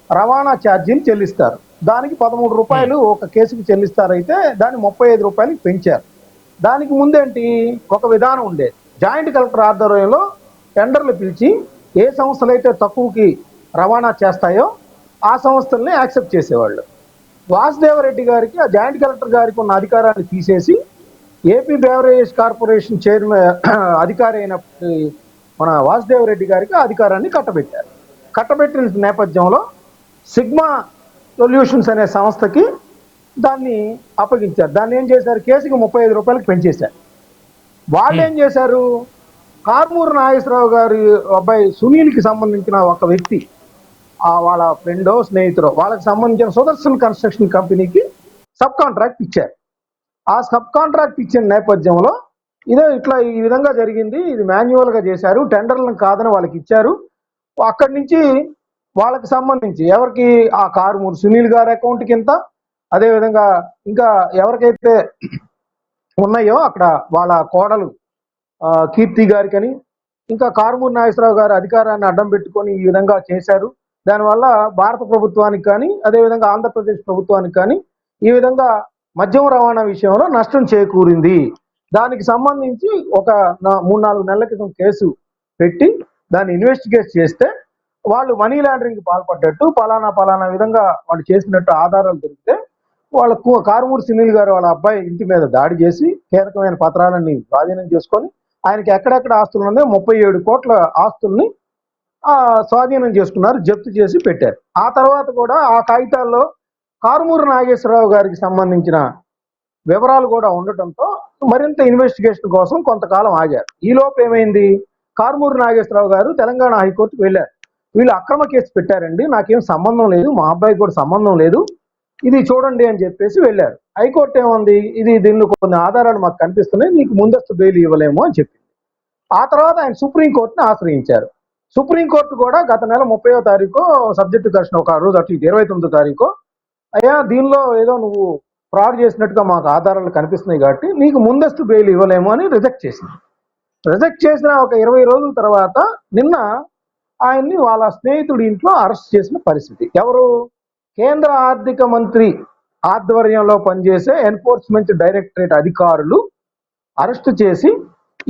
Speaker 4: రవాణా ఛార్జీలు చెల్లిస్తారు. దానికి 13 రూపాయలు ఒక కేసుకి చెల్లిస్తారైతే దాన్ని 35 రూపాయలకి పెంచారు. దానికి ముందేంటి ఒక విధానం ఉండేది, జాయింట్ కలెక్టర్ ఆధ్వర్యంలో టెండర్లు పిలిచి ఏ సంస్థలు అయితే తక్కువకి రవాణా చేస్తాయో ఆ సంస్థల్ని యాక్సెప్ట్ చేసేవాళ్ళు. వాసుదేవరెడ్డి గారికి ఆ జాయింట్ కలెక్టర్ గారికి ఉన్న అధికారాన్ని తీసేసి ఏపీ బెవరేజ్ కార్పొరేషన్ చైర్మన్ అధికారి అయిన మన వాసుదేవరెడ్డి గారికి ఆ అధికారాన్ని కట్టబెట్టారు. కట్టబెట్టిన నేపథ్యంలో సిగ్మా సొల్యూషన్స్ అనే సంస్థకి దాన్ని అప్పగించారు. దాన్ని ఏం చేశారు, కేసుకి 35 రూపాయలకి పెంచేశారు. వాళ్ళు ఏం చేశారు, కారుమూరి నాగేశ్వరరావు గారి అబ్బాయి సునీల్కి సంబంధించిన ఒక వ్యక్తి వాళ్ళ ఫ్రెండో స్నేహితుడో వాళ్ళకి సంబంధించిన సుదర్శన్ కన్స్ట్రక్షన్ కంపెనీకి సబ్ కాంట్రాక్ట్ ఇచ్చారు. ఆ సబ్ కాంట్రాక్ట్ ఇచ్చిన నేపథ్యంలో ఇదే ఇట్లా ఈ విధంగా జరిగింది, ఇది మాన్యువల్గా చేశారు, టెండర్లను కాదని వాళ్ళకి ఇచ్చారు. అక్కడి నుంచి వాళ్ళకి సంబంధించి ఎవరికి ఆ కారుమూరి సునీల్ గారి అకౌంట్కి ఇంత, అదేవిధంగా ఇంకా ఎవరికైతే ఉన్నాయో అక్కడ వాళ్ళ కోడలు కీర్తి గారికని, ఇంకా కారుమూరి నాగేశ్వరరావు గారి అధికారాన్ని అడ్డం పెట్టుకొని ఈ విధంగా చేశారు. దానివల్ల భారత ప్రభుత్వానికి కానీ అదేవిధంగా ఆంధ్రప్రదేశ్ ప్రభుత్వానికి కానీ ఈ విధంగా మద్యం రవాణా విషయంలో నష్టం చేకూరింది. దానికి సంబంధించి ఒక 3-4 నెలల క్రితం కేసు పెట్టి దాన్ని ఇన్వెస్టిగేట్ చేస్తే వాళ్ళు మనీ లాండరింగ్ పాల్పడ్డట్టు పలానా విధంగా వాళ్ళు చేసినట్టు ఆధారాలు దొరికితే వాళ్ళకు కారుమూరి సునీల్ గారు వాళ్ళ అబ్బాయి ఇంటి మీద దాడి చేసి కీలకమైన పత్రాలన్నీ స్వాధీనం చేసుకొని ఆయనకి ఎక్కడెక్కడ ఆస్తులు ఉన్నాయో 37 కోట్ల ఆస్తుల్ని స్వాధీనం చేసుకున్నారు, జప్తు చేసి పెట్టారు. ఆ తర్వాత కూడా ఆ కాగితాల్లో కారుమూరి నాగేశ్వరరావు గారికి సంబంధించిన వివరాలు కూడా ఉండటంతో మరింత ఇన్వెస్టిగేషన్ కోసం కొంతకాలం ఆగారు. ఈలోపు ఏమైంది, కారుమూరి నాగేశ్వరరావు గారు తెలంగాణ హైకోర్టుకు వెళ్ళారు. వీళ్ళు అక్రమ కేసు పెట్టారండి, నాకేం సంబంధం లేదు, మా అబ్బాయికి కూడా సంబంధం లేదు, ఇది చూడండి అని చెప్పేసి వెళ్ళారు. హైకోర్టు ఏముంది, దీనిలో కొన్ని ఆధారాలు మాకు కనిపిస్తున్నాయి, నీకు ముందస్తు బెయిల్ ఇవ్వలేము అని చెప్పింది. ఆ తర్వాత ఆయన సుప్రీంకోర్టుని ఆశ్రయించారు. సుప్రీంకోర్టు కూడా గత నెల 30వ తారీఖు సబ్జెక్టు దర్శనం ఒక రోజు అటు 29వ తారీఖు, అయ్యా దీనిలో ఏదో నువ్వు ఫ్రాడ్ చేసినట్టుగా మాకు ఆధారాలు కనిపిస్తున్నాయి కాబట్టి నీకు ముందస్తు బెయిల్ ఇవ్వలేము అని రిజెక్ట్ చేసింది. రిజెక్ట్ చేసిన ఒక 20 రోజుల తర్వాత నిన్న ఆయన్ని వాళ్ళ స్నేహితుడి ఇంట్లో అరెస్ట్ చేసిన పరిస్థితి. ఎవరు, కేంద్ర ఆర్థిక మంత్రి ఆధ్వర్యంలో పనిచేసే ఎన్ఫోర్స్మెంట్ డైరెక్టరేట్ అధికారులు అరెస్టు చేసి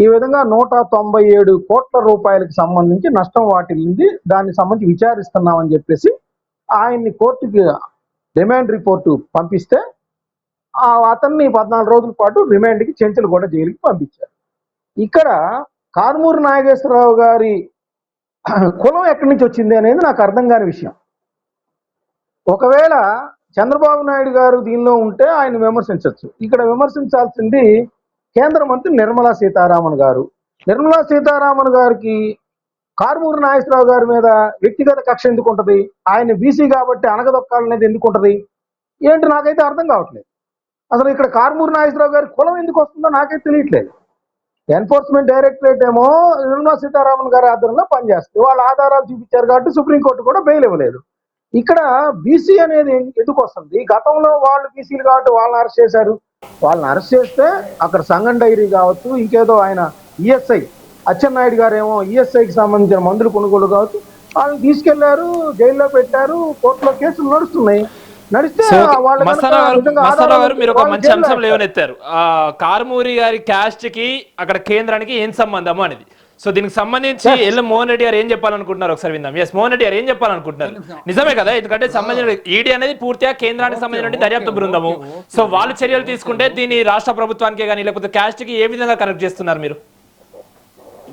Speaker 4: ఈ విధంగా 197 కోట్ల రూపాయలకు సంబంధించి నష్టం వాటిల్లింది, దానికి సంబంధించి విచారిస్తున్నామని చెప్పేసి ఆయన్ని కోర్టుకి రిమాండ్ రిపోర్టు పంపిస్తే అతన్ని 14 రోజుల పాటు రిమాండ్కి చెంచల్గూడ జైలుకి పంపించారు. ఇక్కడ కారుమూరి నాగేశ్వరరావు గారి కులం ఎక్కడి నుంచి వచ్చింది అనేది నాకు అర్థం కాని విషయం. ఒకవేళ చంద్రబాబు నాయుడు గారు దీనిలో ఉంటే ఆయన విమర్శించవచ్చు, ఇక్కడ విమర్శించాల్సింది కేంద్ర మంత్రి నిర్మలా సీతారామన్ గారు. నిర్మలా సీతారామన్ గారికి కారుమూరి నాగేశ్వరరావు గారి మీద వ్యక్తిగత కక్ష ఎందుకు ఉంటుంది, ఆయన బీసీ కాబట్టి అనగదొక్కాలనేది ఎందుకు ఉంటుంది ఏంటి నాకైతే అర్థం కావట్లేదు. అసలు ఇక్కడ కారుమూరి నాగేశ్వరరావు గారి కులం ఎందుకు వస్తుందో నాకైతే తెలియట్లేదు. ఎన్ఫోర్స్మెంట్ డైరెక్టరేట్ ఏమో నిర్మలా సీతారామన్ గారి ఆధ్వర్యంలో పనిచేస్తుంది, వాళ్ళ ఆధారాలు చూపించారు కాబట్టి సుప్రీంకోర్టు కూడా బెయిల్ ఇవ్వలేదు. ఇక్కడ బీసీ అనేది ఎందుకు వస్తుంది, గతంలో వాళ్ళు బీసీలు కాబట్టి వాళ్ళని అరెస్ట్ చేశారు, వాళ్ళని అరెస్ట్ చేస్తే అక్కడ సంగం డైరీ కావచ్చు, ఇంకేదో ఆయన ఈఎస్ఐ అచ్చెన్నాయుడు గారు ఏమో ఈఎస్ఐకి సంబంధించిన మందులు కొనుగోలు కావచ్చు, వాళ్ళని తీసుకెళ్లారు, జైల్లో పెట్టారు, కోర్టులో కేసులు నడుస్తున్నాయి. నడిస్తే
Speaker 1: మీరు ఒక మంచి అంశం లేవనెత్తారు, కారుమూరి గారి క్యాస్ట్ కి అక్కడ కేంద్రానికి ఏం సంబంధము అనేది. సో దీనికి సంబంధించి ఎల్ మోహన్ రెడ్డి గారు ఏం చెప్పాలనుకుంటున్నారు ఒకసారి విందాం. ఎస్ మోహన్ రెడ్డి గారు ఏం చెప్పాలనుకుంటున్నారు? నిజమే కదా, ఎందుకంటే సంబంధించిన ఈడీ అనేది పూర్తిగా కేంద్రానికి సంబంధించిన దర్యాప్తు బృందము. సో వాళ్ళు చర్యలు తీసుకుంటే దీన్ని రాష్ట్ర ప్రభుత్వానికి కానీ లేకపోతే క్యాస్ట్ కి ఏ విధంగా కనెక్ట్ చేస్తున్నారు మీరు?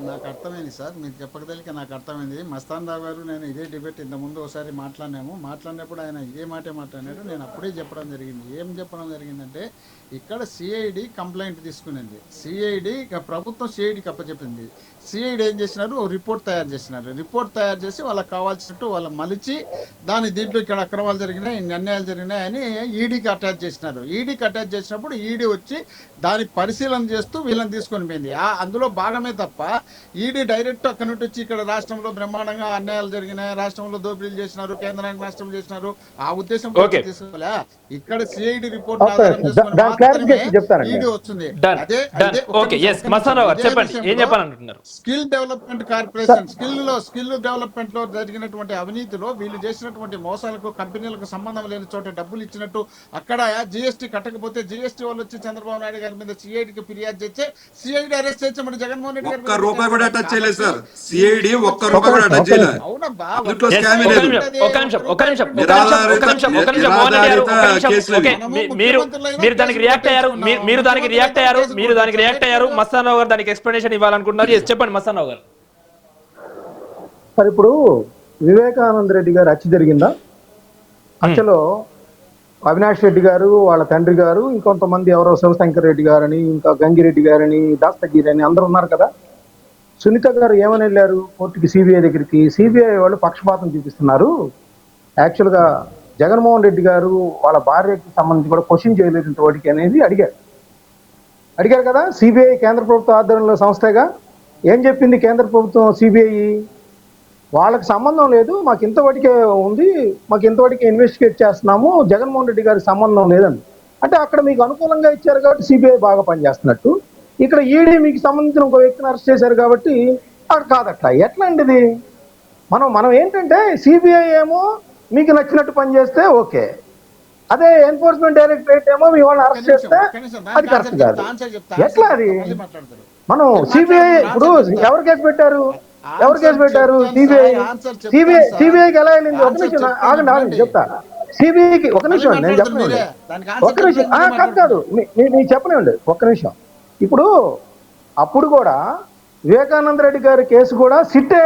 Speaker 3: నాకు అర్థమైంది సార్, మీరు చెప్పకదలిక నాకు అర్థమైంది. మస్తాన్ రావు గారు నేను ఇదే డిబేట్ ఇంతకుముందు ఒకసారి మాట్లాడినప్పుడు ఆయన ఇదే మాటే మాట్లాడాడు. నేను అప్పుడే చెప్పడం జరిగింది. ఏం చెప్పడం జరిగిందంటే ఇక్కడ సిఐడి కంప్లైంట్ తీసుకునింది, సిఐడి ప్రభుత్వం సిఐడికి అప్పచెప్పింది. సిఐడి ఏం చేసినారు, ఓ రిపోర్ట్ తయారు చేసినారు. రిపోర్ట్ తయారు చేసి వాళ్ళకి కావాల్సినట్టు వాళ్ళ మలిచి దీంట్లో ఇక్కడ అక్రమాలు జరిగినాయి, ఇన్ని అన్యాయాలు జరిగినాయి అని ఈడీకి అటాచ్ చేసినారు. ఈడీకి అటాచ్ చేసినప్పుడు ఈడీ వచ్చి దాని పరిశీలన చేస్తూ వీళ్ళని తీసుకొని పోయింది. అందులో భాగమే తప్ప ఈడీ డైరెక్ట్ అక్కడి నుండి వచ్చి ఇక్కడ రాష్ట్రంలో బ్రహ్మాండంగా అన్యాయాలు జరిగినాయి, రాష్ట్రంలో దోపిడీలు చేసినారు, కేంద్రానికి నష్టం చేసినారు, ఆ ఉద్దేశం తీసుకోలే. ఇక్కడ సిఐడి రిపోర్ట్ ఆధారం చేసుకొని మాత్రమే ఈడీ వస్తుంది. అదే skill development corporation skill development లో జరిగినటువంటి అవినీతిలో వీళ్ళు చేసినటువంటి మోసాలకు కంపెనీలకు సంబంధం లేని చోట డబ్బులు ఇచ్చినట్టు అక్కడ జిఎస్టీ కట్టకపోతే జిఎస్టీ వాళ్ళు వచ్చి చంద్రబాబు నాయుడు గారి మీద సిఐడికి ఫిర్యాదు చేస్తే సిఐడి అరెస్ట్ చేసి జగన్మోహన్ రెడ్డి
Speaker 2: ఒక్క రూపాయి కూడా టచ్ చేయలేదు సార్. సిఐడి ఒక్క రూపాయి కూడా టచ్ చేయలేదు.
Speaker 1: మీరు దానికి రియాక్ట్ అయ్యారు. మస్తానరావు గారు దానికి ఎక్స్ప్లెనేషన్ ఇవ్వాలనుకుంటున్నారు. చెప్పండి మస్తానరావు గారు.
Speaker 4: మరి ఇప్పుడు వివేకానంద రెడ్డి గారు హత్య జరిగిందా? హత్యలో అవినాష్ రెడ్డి గారు, వాళ్ళ తండ్రి గారు, ఇంకొంతమంది ఎవరో శివశంకర్ రెడ్డి గారని, ఇంకా గంగిరెడ్డి గారని, దాస్తగిరి అని అందరూ ఉన్నారు కదా. సునీత గారు ఏమని వెళ్ళారు కోర్టుకి, సిబిఐ దగ్గరికి? సిబిఐ వాళ్ళు పక్షపాతం చూపిస్తున్నారు. యాక్చువల్గా జగన్మోహన్ రెడ్డి గారు వాళ్ళ భార్యకి సంబంధించి కూడా క్వశ్చన్ చేయలేదు వాటికి అనేది అడిగారు కదా. సిబిఐ కేంద్ర ప్రభుత్వ ఆధ్వర్యంలో సంస్థగా ఏం చెప్పింది కేంద్ర ప్రభుత్వం? సిబిఐ వాళ్ళకి సంబంధం లేదు, మాకు ఇంతవరకే ఉంది, మాకు ఇంతవరకే ఇన్వెస్టిగేట్ చేస్తున్నాము, జగన్మోహన్ రెడ్డి గారికి సంబంధం లేదండి. అంటే అక్కడ మీకు అనుకూలంగా ఇచ్చారు కాబట్టి సిబిఐ బాగా పనిచేస్తున్నట్టు, ఇక్కడ ఈడీ మీకు సంబంధించిన ఒక వ్యక్తిని అరెస్ట్ చేశారు కాబట్టి అక్కడ కాదట్లా. ఎట్లా అండి ఇది? మనం ఏంటంటే సిబిఐ ఏమో మీకు నచ్చినట్టు పనిచేస్తే ఓకే, అదే ఎన్ఫోర్స్మెంట్ డైరెక్టరేట్ ఏమో మీ వాళ్ళని అరెస్ట్ చేస్తే అది కరెక్ట్ కాదు. ఎట్లా అది? మనం సిబిఐ ఇప్పుడు ఎవరు కేసు పెట్టారు? సిబిఐకి ఎలా వెళ్ళింది? ఒక నిమిషం ఆగండి చెప్తా. సిబిఐకి ఒక నిమిషం నేను చెప్పనివ్వండి, ఒక్క నిమిషం కాదు నేను చెప్పనివ్వండి ఒక్క నిమిషం. ఇప్పుడు అప్పుడు కూడా వివేకానంద రెడ్డి గారి కేసు కూడా సిట్టే,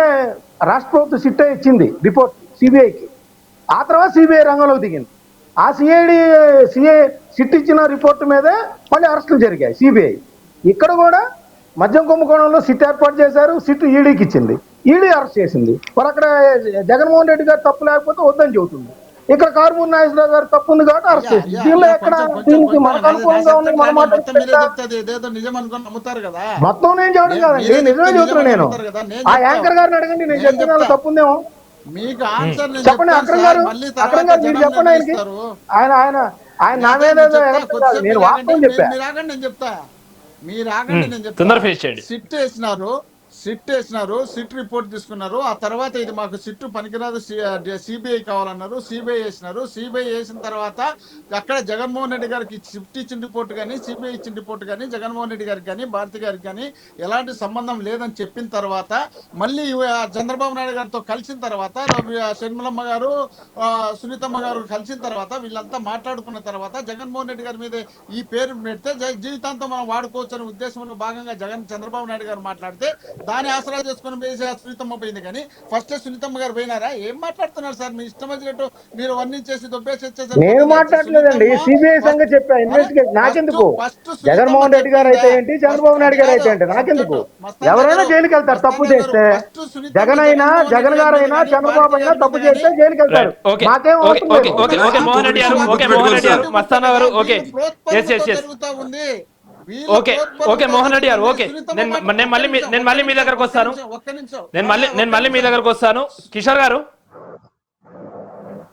Speaker 4: రాష్ట్ర ప్రభుత్వం సిట్టే ఇచ్చింది రిపోర్ట్ సిబిఐకి. ఆ తర్వాత సిబిఐ రంగంలోకి దిగింది. ఆ సిట్ ఇచ్చిన రిపోర్ట్ మీదే మళ్ళీ అరెస్టులు జరిగాయి సిబిఐ. ఇక్కడ కూడా మద్యం కుంభకోణంలో సిట్ ఏర్పాటు చేశారు, సిట్ ఈడీకి ఇచ్చింది, ఈడీ అరెస్ట్ చేసింది. మరి అక్కడ జగన్మోహన్ రెడ్డి గారు తప్పు లేకపోతే వద్దని చెబుతుంది. ఇక్కడ కారుమూరి నాగేశ్వరరావు గారు తప్పు ఉంది కాబట్టి అరెస్ట్ చేసింది. దీనిలో ఎక్కడ దీనికి మనకు అనుకూలంగా ఉంది? మన మాట మొత్తం నేను చెప్పడం కాదండి, నిజమే చెబుతున్నా నేను. ఆ యాంకర్ గారిని అడగండి, నేను చెప్పిన తప్పు ఉందేమో చెప్పండి. అక్రమ్ గారు మీరు చెప్పండి ఆయనకి. ఆయన నా మీద నేను వాస్తవం చెప్పా.
Speaker 3: మీరు ఆగండి, నేను చెప్తాను. సిట్ వేసినారు, సిట్ రిపోర్ట్ తీసుకున్నారు. ఆ తర్వాత ఇది మాకు సిట్ పనికిరాదు, సిబిఐ కావాలన్నారు, సిబిఐ వేసినారు. సిబిఐ వేసిన తర్వాత అక్కడ జగన్మోహన్ రెడ్డి గారికి సిట్ ఇచ్చిన రిపోర్ట్ కానీ, సిబిఐ ఇచ్చిన రిపోర్ట్ కానీ, జగన్మోహన్ రెడ్డి గారికి కానీ, భారతి గారికి కానీ ఎలాంటి సంబంధం లేదని చెప్పిన తర్వాత మళ్ళీ చంద్రబాబు నాయుడు గారితో కలిసిన తర్వాత, షర్మిలమ్మ గారు, సునీతమ్మ గారు కలిసిన తర్వాత, వీళ్ళంతా మాట్లాడుకున్న తర్వాత జగన్మోహన్ రెడ్డి గారి మీద ఈ పేరు పెడితే జీవితాంతం మనం వాడుకోవచ్చు అనే ఉద్దేశంలో భాగంగా చంద్రబాబు నాయుడు గారు మాట్లాడితే దాని ఆసరా చేసుకుని సునీతమ్మ పోయింది. కానీ ఫస్ట్ సునీతమ్మ గారు పోయినారా? ఏం మాట్లాడుతున్నారు సార్? మీ ఇష్టం వచ్చినట్టు మీరు వర్ణించేసి దొబ్బేసేసారు.
Speaker 4: నేను మాట్లాడలేదండి, సిబిఐ సంగతి చెప్పా. ఇన్వెస్టిగేట్ నాకెందుకు? జగన్మోహన్ రెడ్డి గారు అయితే ఏంటి, చంద్రబాబు నాయుడు గారు అయితే ఏంటి, నాకెందుకు? ఎవరైనా జైలుకి వెళ్తారు తప్పు చేస్తే. జగన్ అయినా, జగన్ గారు అయినా, చంద్రబాబు అయినా తప్పు చేస్తే జైలుకి వెళ్తారు. మాకేం అవసరం లేదు.
Speaker 3: జరుగుతా ఉంది.
Speaker 1: ఓకే మోహన్ రెడ్డి గారు, ఓకే నేను మళ్ళీ మీ దగ్గరకు వస్తాను. నేను మళ్ళీ మీ దగ్గరకు వస్తాను. కిషోర్ గారు,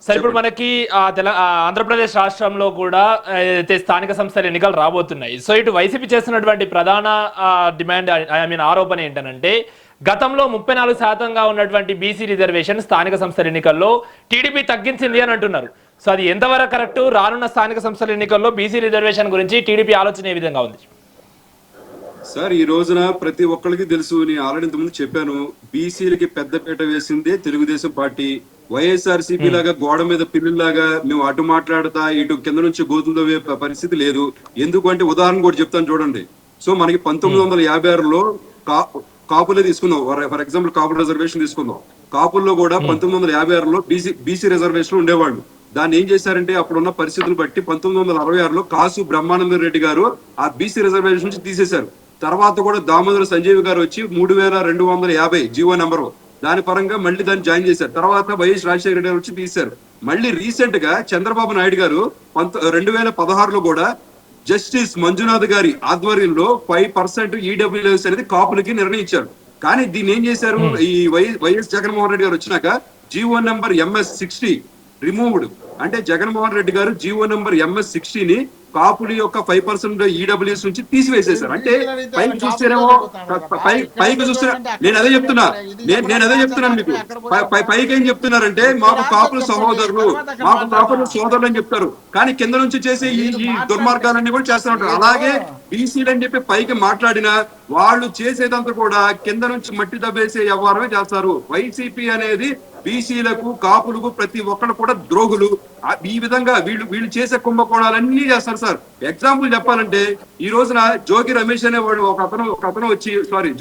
Speaker 1: సరే ఇప్పుడు మనకి ఆంధ్రప్రదేశ్ రాష్ట్రంలో కూడా అయితే స్థానిక సంస్థల ఎన్నికలు రాబోతున్నాయి. సో ఇటు వైసీపీ చేస్తున్నటువంటి ప్రధాన డిమాండ్, ఆరోపణ ఏంటనంటే గతంలో 34% ఉన్నటువంటి బీసీ రిజర్వేషన్ స్థానిక సంస్థల ఎన్నికల్లో టీడీపీ తగ్గించింది అని అంటున్నారు. సో అది ఎంతవరకు కరెక్ట్? రానున్న స్థానిక సంస్థల ఎన్నికల్లో బీసీ రిజర్వేషన్ గురించి టీడీపీ ఆలోచన ఏ విధంగా ఉంది?
Speaker 2: సార్, ఈ రోజున ప్రతి ఒక్కరికి తెలుసు, నేను ఆల్రెడీ ఇంతకుముందు చెప్పాను, బీసీలకి పెద్దపీట వేసిందే తెలుగుదేశం పార్టీ. వైఎస్ఆర్సీపీ లాగా గోడ మీద పిల్లిలాగా మేము అటు మాట్లాడతా ఇటు కింద నుంచి గోతులతో పరిస్థితి లేదు. ఎందుకంటే ఉదాహరణ కూడా చెప్తాను చూడండి. సో మనకి 1956లో కాపులే తీసుకుందాం, ఫర్ ఎగ్జాంపుల్ కాపుల రిజర్వేషన్ తీసుకుందాం. కాపుల్లో కూడా 1956లో బీసీ రిజర్వేషన్ ఉండేవాళ్ళు. దాన్ని ఏం చేశారంటే అప్పుడున్న పరిస్థితులు బట్టి 1966లో కాసు బ్రహ్మానంద రెడ్డి గారు ఆ బీసీ రిజర్వేషన్ నుంచి తీసేశారు. తర్వాత కూడా దామోదర సంజీవ్ గారు వచ్చి 3250 జీవో నెంబర్ దాని పరంగా మళ్ళీ దాన్ని జాయిన్ చేశారు. తర్వాత వైఎస్ రాజశేఖర రెడ్డి గారు వచ్చి తీశారు. మళ్ళీ రీసెంట్ గా చంద్రబాబు నాయుడు గారు 2016లో కూడా జస్టిస్ మంజునాథ్ గారి ఆధ్వర్యంలో 5% ఈడబ్ల్యూఎస్ అనేది కాపులకి నిర్ణయించారు. కానీ దీన్ని ఏం చేశారు, ఈ వైఎస్ జగన్మోహన్ రెడ్డి గారు వచ్చినాక జీవో నెంబర్ MS-60 రిమూవ్డ్. అంటే జగన్మోహన్ రెడ్డి గారు జీవో నెంబర్ MS-60ని కాపుల యొక్క 5% ఈడబ్ల్యూఎస్ నుంచి తీసివేసేశారు. అంటే పైకి చూస్తేనేమో పైకి చూస్తే నేను అదే చెప్తున్నాను మీకు. పైకి ఏం చెప్తున్నారంటే మాకు కాపుల సహోదరులు, మాకు కాపుల సోదరులు అని చెప్తారు. కానీ కింద నుంచి చేసే ఈ దుర్మార్గాలన్నీ కూడా చేస్తూ ఉంటారు. అలాగే బీసీలు అని చెప్పి పైకి మాట్లాడినా వాళ్ళు చేసేదంతా కూడా కింద నుంచి మట్టి దబ్బేసే వ్యవహారమే చేస్తారు. వైసీపీ అనేది బీసీలకు కాపులకు ప్రతి ఒక్కరు కూడా ద్రోహులు. ఈ విధంగా వీళ్ళు చేసే కుంభకోణాలన్నీ చేస్తారు సార్. ఎగ్జాంపుల్ చెప్పాలంటే ఈ రోజున జోగి రమేష్ అనే వాడు ఒక అతను వచ్చి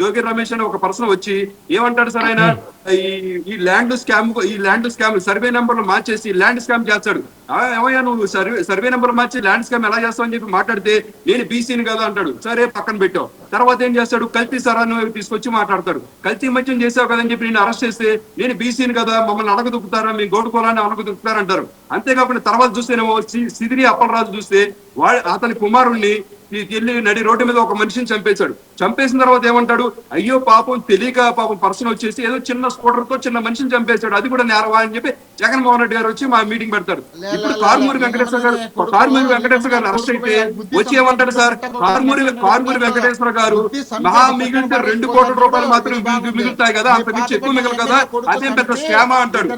Speaker 2: జోగి రమేష్ అనే ఒక పర్సన్ వచ్చి ఏమంటాడు సార్, ఆయన ఈ ల్యాండ్ స్కామ్ సర్వే నెంబర్లు మార్చేసి ల్యాండ్ స్కామ్ చేస్తాడు. ఏమయ్యా నువ్వు సర్వే నెంబర్ మార్చి ల్యాండ్ స్కామ్ ఎలా చేస్తావు అని చెప్పి మాట్లాడితే నేను బీసీని కదా అంటాడు. సరే పక్కన పెట్టావు. తర్వాత ఏం చేస్తాడు, కల్తీ సరాన్ని తీసుకొచ్చి మాట్లాడతాడు. కల్తీ మద్యం చేసావు కదని చెప్పి నేను అరెస్ట్ చేస్తే నేను బీసీని కదా, మమ్మల్ని అడగదుక్కుతారా, మీ గోడుకోవాలని అడగదుక్కుతారా అంటారు. అంతేకాకుండా తర్వాత చూస్తేనేమో సిదిరి అప్పలరాజు చూస్తే అతని కుమారుణ్ణి వెళ్ళి నడి రోడ్డు మీద ఒక మనిషిని చంపేశాడు. చంపేసిన తర్వాత ఏమంటాడు, అయ్యో పాపం తెలియక పర్సన్ వచ్చేసి ఏదో చిన్న స్కూటర్ తో చిన్న మనిషిని చంపేశాడు, అది కూడా నేరవా అని చెప్పి జగన్మోహన్ రెడ్డి గారు వచ్చి మా మీటింగ్ పెడతారు. ఇప్పుడు కారుమూరి వెంకటేశ్వర గారు అరెస్ట్ అయితే వచ్చి ఏమంటాడు సార్, కారుమూరి వెంకటేశ్వర గారు మహా మిగిలితే 2 కోట్ల రూపాయలు మాత్రం మిగులుతాయి కదా, అంత మించి ఎక్కువ మిగలు కదా, అదేం పెద్ద స్కామా అంటాడు.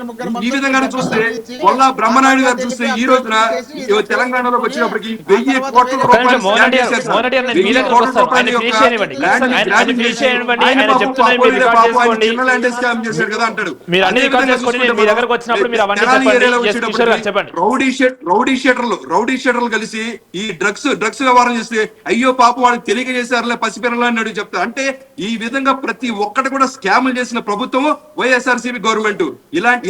Speaker 2: ఈ విధంగానే చూస్తే పొల్లా బ్రహ్మనాయుడు గారు చూస్తే ఈ రోజున తెలంగాణలోకి వచ్చినప్పటికి 1000 కోట్ల రూపాయలు రౌడీ షీటర్లు కలిసి ఈ డ్రగ్స్ వ్యవహారం చేస్తే అయ్యో పాప వాళ్ళు తెలియక చేశారులే పసిపిల్లలు అని చెప్తారు. అంటే ఈ విధంగా ప్రతి ఒక్కటి కూడా స్కాములు చేసిన ప్రభుత్వం వైఎస్ఆర్సీపీ గవర్నమెంట్.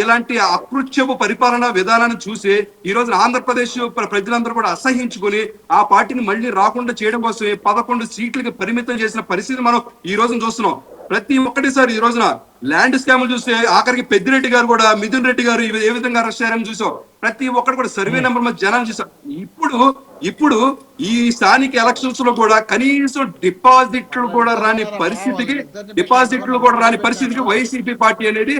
Speaker 2: ఇలాంటి అకృత్యపు పరిపాలనా విధానాన్ని చూసి ఈ రోజున ఆంధ్రప్రదేశ్ ప్రజలందరూ కూడా అసహించుకుని ఆ పార్టీని మళ్ళీ రాకుండా చేయడం కోసమే 11 సీట్లకి పరిమితం చేసిన పరిస్థితి మనం ఈ రోజున చూస్తున్నాం. ప్రతి ఒక్కటి సార్ ఈ రోజున ల్యాండ్ స్కామ్లు చూస్తే ఆఖరికి పెద్దిరెడ్డి గారు కూడా, మిథున్ రెడ్డి గారు ఏ విధంగా అరెస్ట్ చేయాలని చూసాం. ప్రతి ఒక్కరు కూడా సర్వే నెంబర్ మీద జనాలు చూసాం. ఇప్పుడు ఈ స్థానిక ఎలక్షన్స్ లో కూడా కనీసం డిపాజిట్లు కూడా రాని పరిస్థితికి వైసీపీ పార్టీ అనేది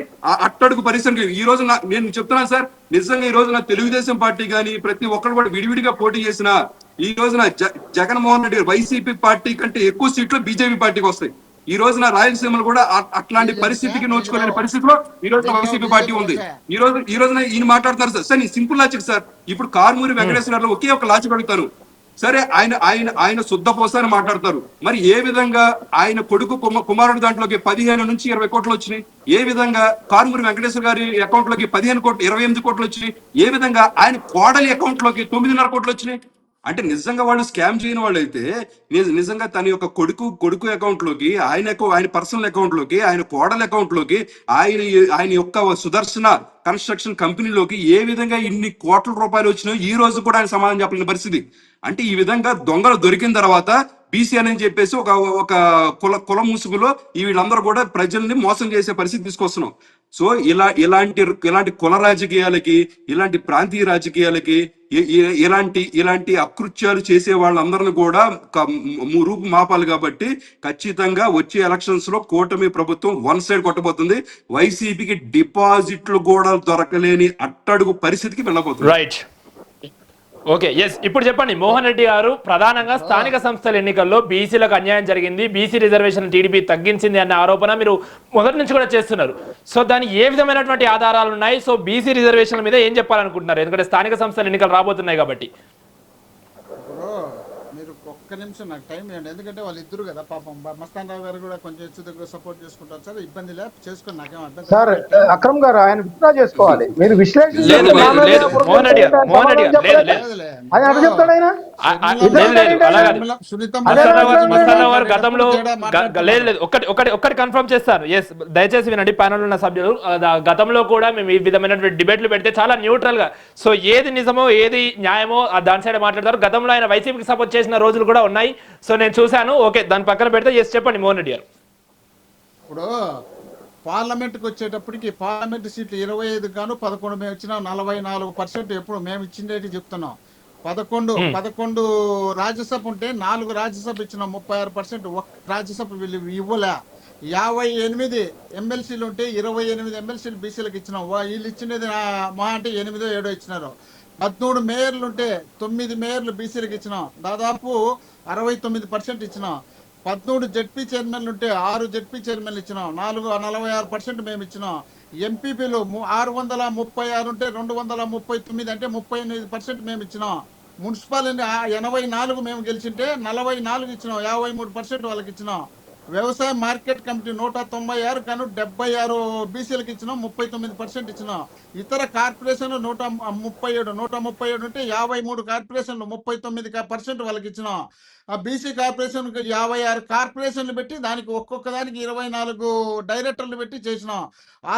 Speaker 2: అట్టడుగు పరిస్థితికి ఈ రోజు నేను చెప్తున్నాను సార్. నిజంగా ఈ రోజున తెలుగుదేశం పార్టీ కానీ ప్రతి ఒక్కరు కూడా విడివిడిగా పోటీ చేసిన ఈ రోజున జగన్మోహన్ రెడ్డి గారు వైసీపీ పార్టీ కంటే ఎక్కువ సీట్లు బీజేపీ పార్టీకి వస్తాయి. ఈ రోజున రాయలసీమలు కూడా అట్లాంటి పరిస్థితికి నోచుకోలేని పరిస్థితిలో ఈ రోజున వైసీపీ పార్టీ ఉంది. ఈ రోజున ఈయన మాట్లాడుతున్నారు సార్ నేను సింపుల్ లాజిక్ సార్. ఇప్పుడు కారుమూరి వెంకటేశ్వర గారు ఒకే ఒక లాజిక్ అడుగుతారు. సరే ఆయన శుద్ధ పోసాని మాట్లాడతారు. మరి ఏ విధంగా ఆయన కొడుకు కుమారుడు దాంట్లోకి 15 నుంచి 20 కోట్లు వచ్చినాయి? ఏ విధంగా కారుమూరి వెంకటేశ్వర గారి అకౌంట్ లోకి 15 కోట్లు 28 కోట్లు వచ్చినాయి? ఏ విధంగా ఆయన కోడలి అకౌంట్ లోకి 9.5 కోట్లు వచ్చినాయి? అంటే నిజంగా వాళ్ళు స్కామ్ చేయని వాళ్ళు అయితే నిజంగా తన యొక్క కొడుకు అకౌంట్ లోకి, ఆయన పర్సనల్ అకౌంట్ లోకి, ఆయన కోడల అకౌంట్ లోకి, ఆయన యొక్క సుదర్శన కన్స్ట్రక్షన్ కంపెనీలోకి ఏ విధంగా ఇన్ని కోట్ల రూపాయలు వచ్చినాయో ఈ రోజు కూడా ఆయన సమాధానం చెప్పలేని పరిస్థితి. అంటే ఈ విధంగా దొంగలు దొరికిన తర్వాత బీసీ అని చెప్పేసి ఒక కుల ముసుగులో వీళ్ళందరూ కూడా ప్రజల్ని మోసం చేసే పరిస్థితి తీసుకొస్తున్నాం. సో ఇలాంటి కుల రాజకీయాలకి, ఇలాంటి ప్రాంతీయ రాజకీయాలకి, ఇలాంటి అకృత్యాలు చేసే వాళ్ళందరిని కూడా రూపు మాపాలి. కాబట్టి ఖచ్చితంగా వచ్చే ఎలక్షన్స్ లో కూటమి ప్రభుత్వం 1 సైడ్ కొట్టబోతుంది. వైసీపీకి డిపాజిట్లు కూడా దొరకలేని అట్టడుగు పరిస్థితికి వెళ్ళబోతుంది.
Speaker 1: Right, okay, yes. ఇప్పుడు చెప్పండి మోహన్ రెడ్డి గారు, ప్రధానంగా స్థానిక సంస్థల ఎన్నికల్లో బీసీలకు అన్యాయం జరిగింది, బీసీ రిజర్వేషన్ టీడీపీ తగ్గించింది అనే ఆరోపణ మీరు మొదటి నుంచి కూడా చేస్తున్నారు. సో దానికి ఏ విధమైనటువంటి ఆధారాలు ఉన్నాయి? సో బీసీ రిజర్వేషన్ల మీద ఏం చెప్పాలనుకుంటున్నారు? ఎందుకంటే స్థానిక సంస్థల ఎన్నికలు రాబోతున్నాయి కాబట్టి.
Speaker 3: మీరు ఒక్క నిమిషం నాకు టైం ఇవ్వండి. ఎందుకంటే వాళ్ళు ఇద్దరు కదా పాపం. మస్తాన్ రావు గారు కూడా కొంచెం హెచ్చు దగ్గర సపోర్ట్ చేసుకుంటారు సార్. ఇబ్బంది లేదు, చేసుకుని నాకేం అర్థం
Speaker 4: సార్. అక్రమ్ గారు ఆయన విత్డ్రా చేసుకోవాలి. మీరు
Speaker 1: గతంలో
Speaker 3: తేడా మాట్లాడుతున్నారు.
Speaker 1: లేదు లేదు ఒక్కటి కన్ఫర్మ్ చేస్తారు. ఎస్, దయచేసి వినండి ప్యానల్ ఉన్న సభ్యులు. గతంలో కూడా మేము ఈ విధమైనటువంటి డిబేట్లు పెడితే చాలా న్యూట్రల్ గా, సో ఏది నిజమో ఏది న్యాయమో దాని సైడ్ మాట్లాడతారు. గతంలో ఆయన వైసీపీకి సపోర్ట్ చేసిన రోజులు కూడా ఉన్నాయి. సో నేను చూశాను. ఓకే, దాని పక్కన పెడితే ఎస్ చెప్పండి మోహన్ రెడ్డి గారు.
Speaker 3: ఇప్పుడు పార్లమెంట్కి వచ్చేటప్పటికి పార్లమెంట్ సీట్లు 25 గాను 11 మేము ఇచ్చినా 44% ఎప్పుడు మేము ఇచ్చిండేటి చెప్తున్నాం. 11 రాజ్యసభ ఉంటే 4 రాజ్యసభ ఇచ్చినాం, 36%. ఒక్క రాజ్యసభ వీళ్ళు ఇవ్వలే. 58 ఎమ్మెల్సీలు ఉంటే 28 ఎమ్మెల్సీలు బీసీలకు ఇచ్చినాం. వీళ్ళు ఇచ్చినది మహా అంటే 8 7 ఇచ్చినారు. 13 మేయర్లు ఉంటే 9 మేయర్లు బీసీలకు ఇచ్చినాం, దాదాపు 69% ఇచ్చినాం. 13 జెడ్పీ చైర్మన్లు ఉంటే 6 జెడ్పీ చైర్మన్లు ఇచ్చినాం, 46% మేము ఇచ్చినాం. ఎంపీపీలు 636 ఉంటే 239 అంటే 38% మేము ఇచ్చినాం. మున్సిపాలిటీ 84 మేము గెలిచింటే 44 ఇచ్చినాం, 53% వాళ్ళకి ఇచ్చినాం. వ్యవసాయ మార్కెట్ కమిటీ 196 కాను 76 బీసీలకు ఇచ్చినాం, 39% ఇచ్చినాం. ఇతర కార్పొరేషన్లు 137 ఉంటే 53 కార్పొరేషన్లు 39% వాళ్ళకి ఇచ్చినాం. ఆ బీసీ కార్పొరేషన్ 56 కార్పొరేషన్లు పెట్టి దానికి ఒక్కొక్క దానికి 24 డైరెక్టర్లు పెట్టి చేసినాం. ఆ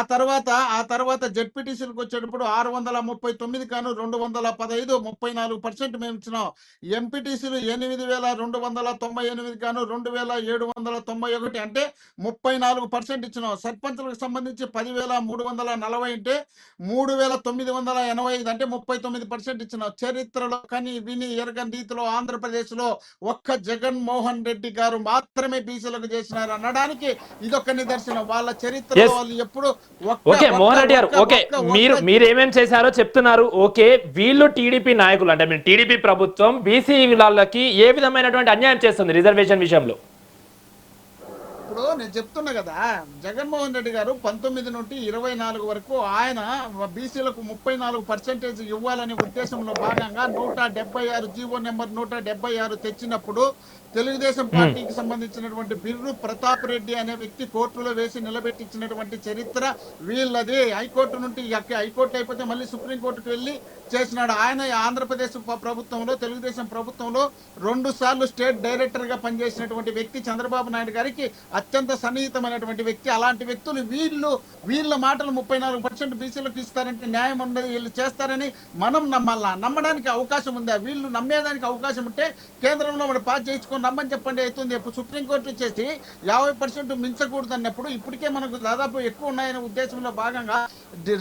Speaker 3: తర్వాత జెడ్పీటీసీలకు వచ్చేటప్పుడు 639 కాను 215, 34% మేము ఇచ్చినాం. ఎంపీటీసీలు 8298 కాను 2791 అంటే 34% ఇచ్చినాం. సర్పంచులకు సంబంధించి 10,340 అంటే 3,985 అంటే 39% ఇచ్చినాం. చరిత్రలో కానీ విని ఎరగని రీతిలో ఆంధ్రప్రదేశ్ లో ఒక్క జగన్మోహన్ రెడ్డి గారు మాత్రమే బీసీలకు చేసినారు అనడానికి ఇదొక నిదర్శనం. వాళ్ళ చరిత్రలో వాళ్ళు ఎప్పుడు
Speaker 1: ఓకే మోహన్ రెడ్డి గారు, ఓకే మీరు ఏమేమి చేశారో చెప్తున్నారు. ఓకే, వీళ్ళు టీడీపీ నాయకులు అంటే మీరు టీడీపీ ప్రభుత్వం బీసీ వాళ్ళకి ఏ విధమైనటువంటి అన్యాయం చేస్తుంది రిజర్వేషన్ విషయంలో?
Speaker 3: ఇప్పుడు నేను చెప్తున్నా కదా, జగన్మోహన్ రెడ్డి గారు 19 నుండి 24 వరకు ఆయన బీసీలకు 34% ఇవ్వాలనే ఉద్దేశంలో భాగంగా 176 జీవో నెంబర్ 176 తెచ్చినప్పుడు తెలుగుదేశం పార్టీకి సంబంధించినటువంటి బిర్రు ప్రతాప్ రెడ్డి అనే వ్యక్తి కోర్టులో వేసి నిలబెట్టించినటువంటి చరిత్ర వీళ్ళది. హైకోర్టు నుండి హైకోర్టు అయిపోతే మళ్ళీ సుప్రీంకోర్టుకు వెళ్ళి చేసినాడు. ఆయన ఆంధ్రప్రదేశ్ ప్రభుత్వంలో తెలుగుదేశం ప్రభుత్వంలో 2 సార్లు స్టేట్ డైరెక్టర్ గా పనిచేసినటువంటి వ్యక్తి చంద్రబాబు నాయుడు గారికి అత్యంత సన్నిహితమైనటువంటి వ్యక్తి. అలాంటి వ్యక్తులు వీళ్ళ మాటలు 34% బీసీలకు ఇస్తారంటే న్యాయం ఉండదు, వీళ్ళు చేస్తారని మనం నమ్మాలా? నమ్మడానికి అవకాశం ఉందా? వీళ్ళు నమ్మేదానికి అవకాశం ఉంటే కేంద్రంలో మనం పాస్ చేయించుకొని నమ్మని చెప్పండి అవుతుంది. సుప్రీంకోర్టు వచ్చేసి 50% మించకూడదు అన్నప్పుడు ఇప్పటికే మనకు దాదాపు ఎక్కువ ఉన్నాయనే ఉద్దేశంలో భాగంగా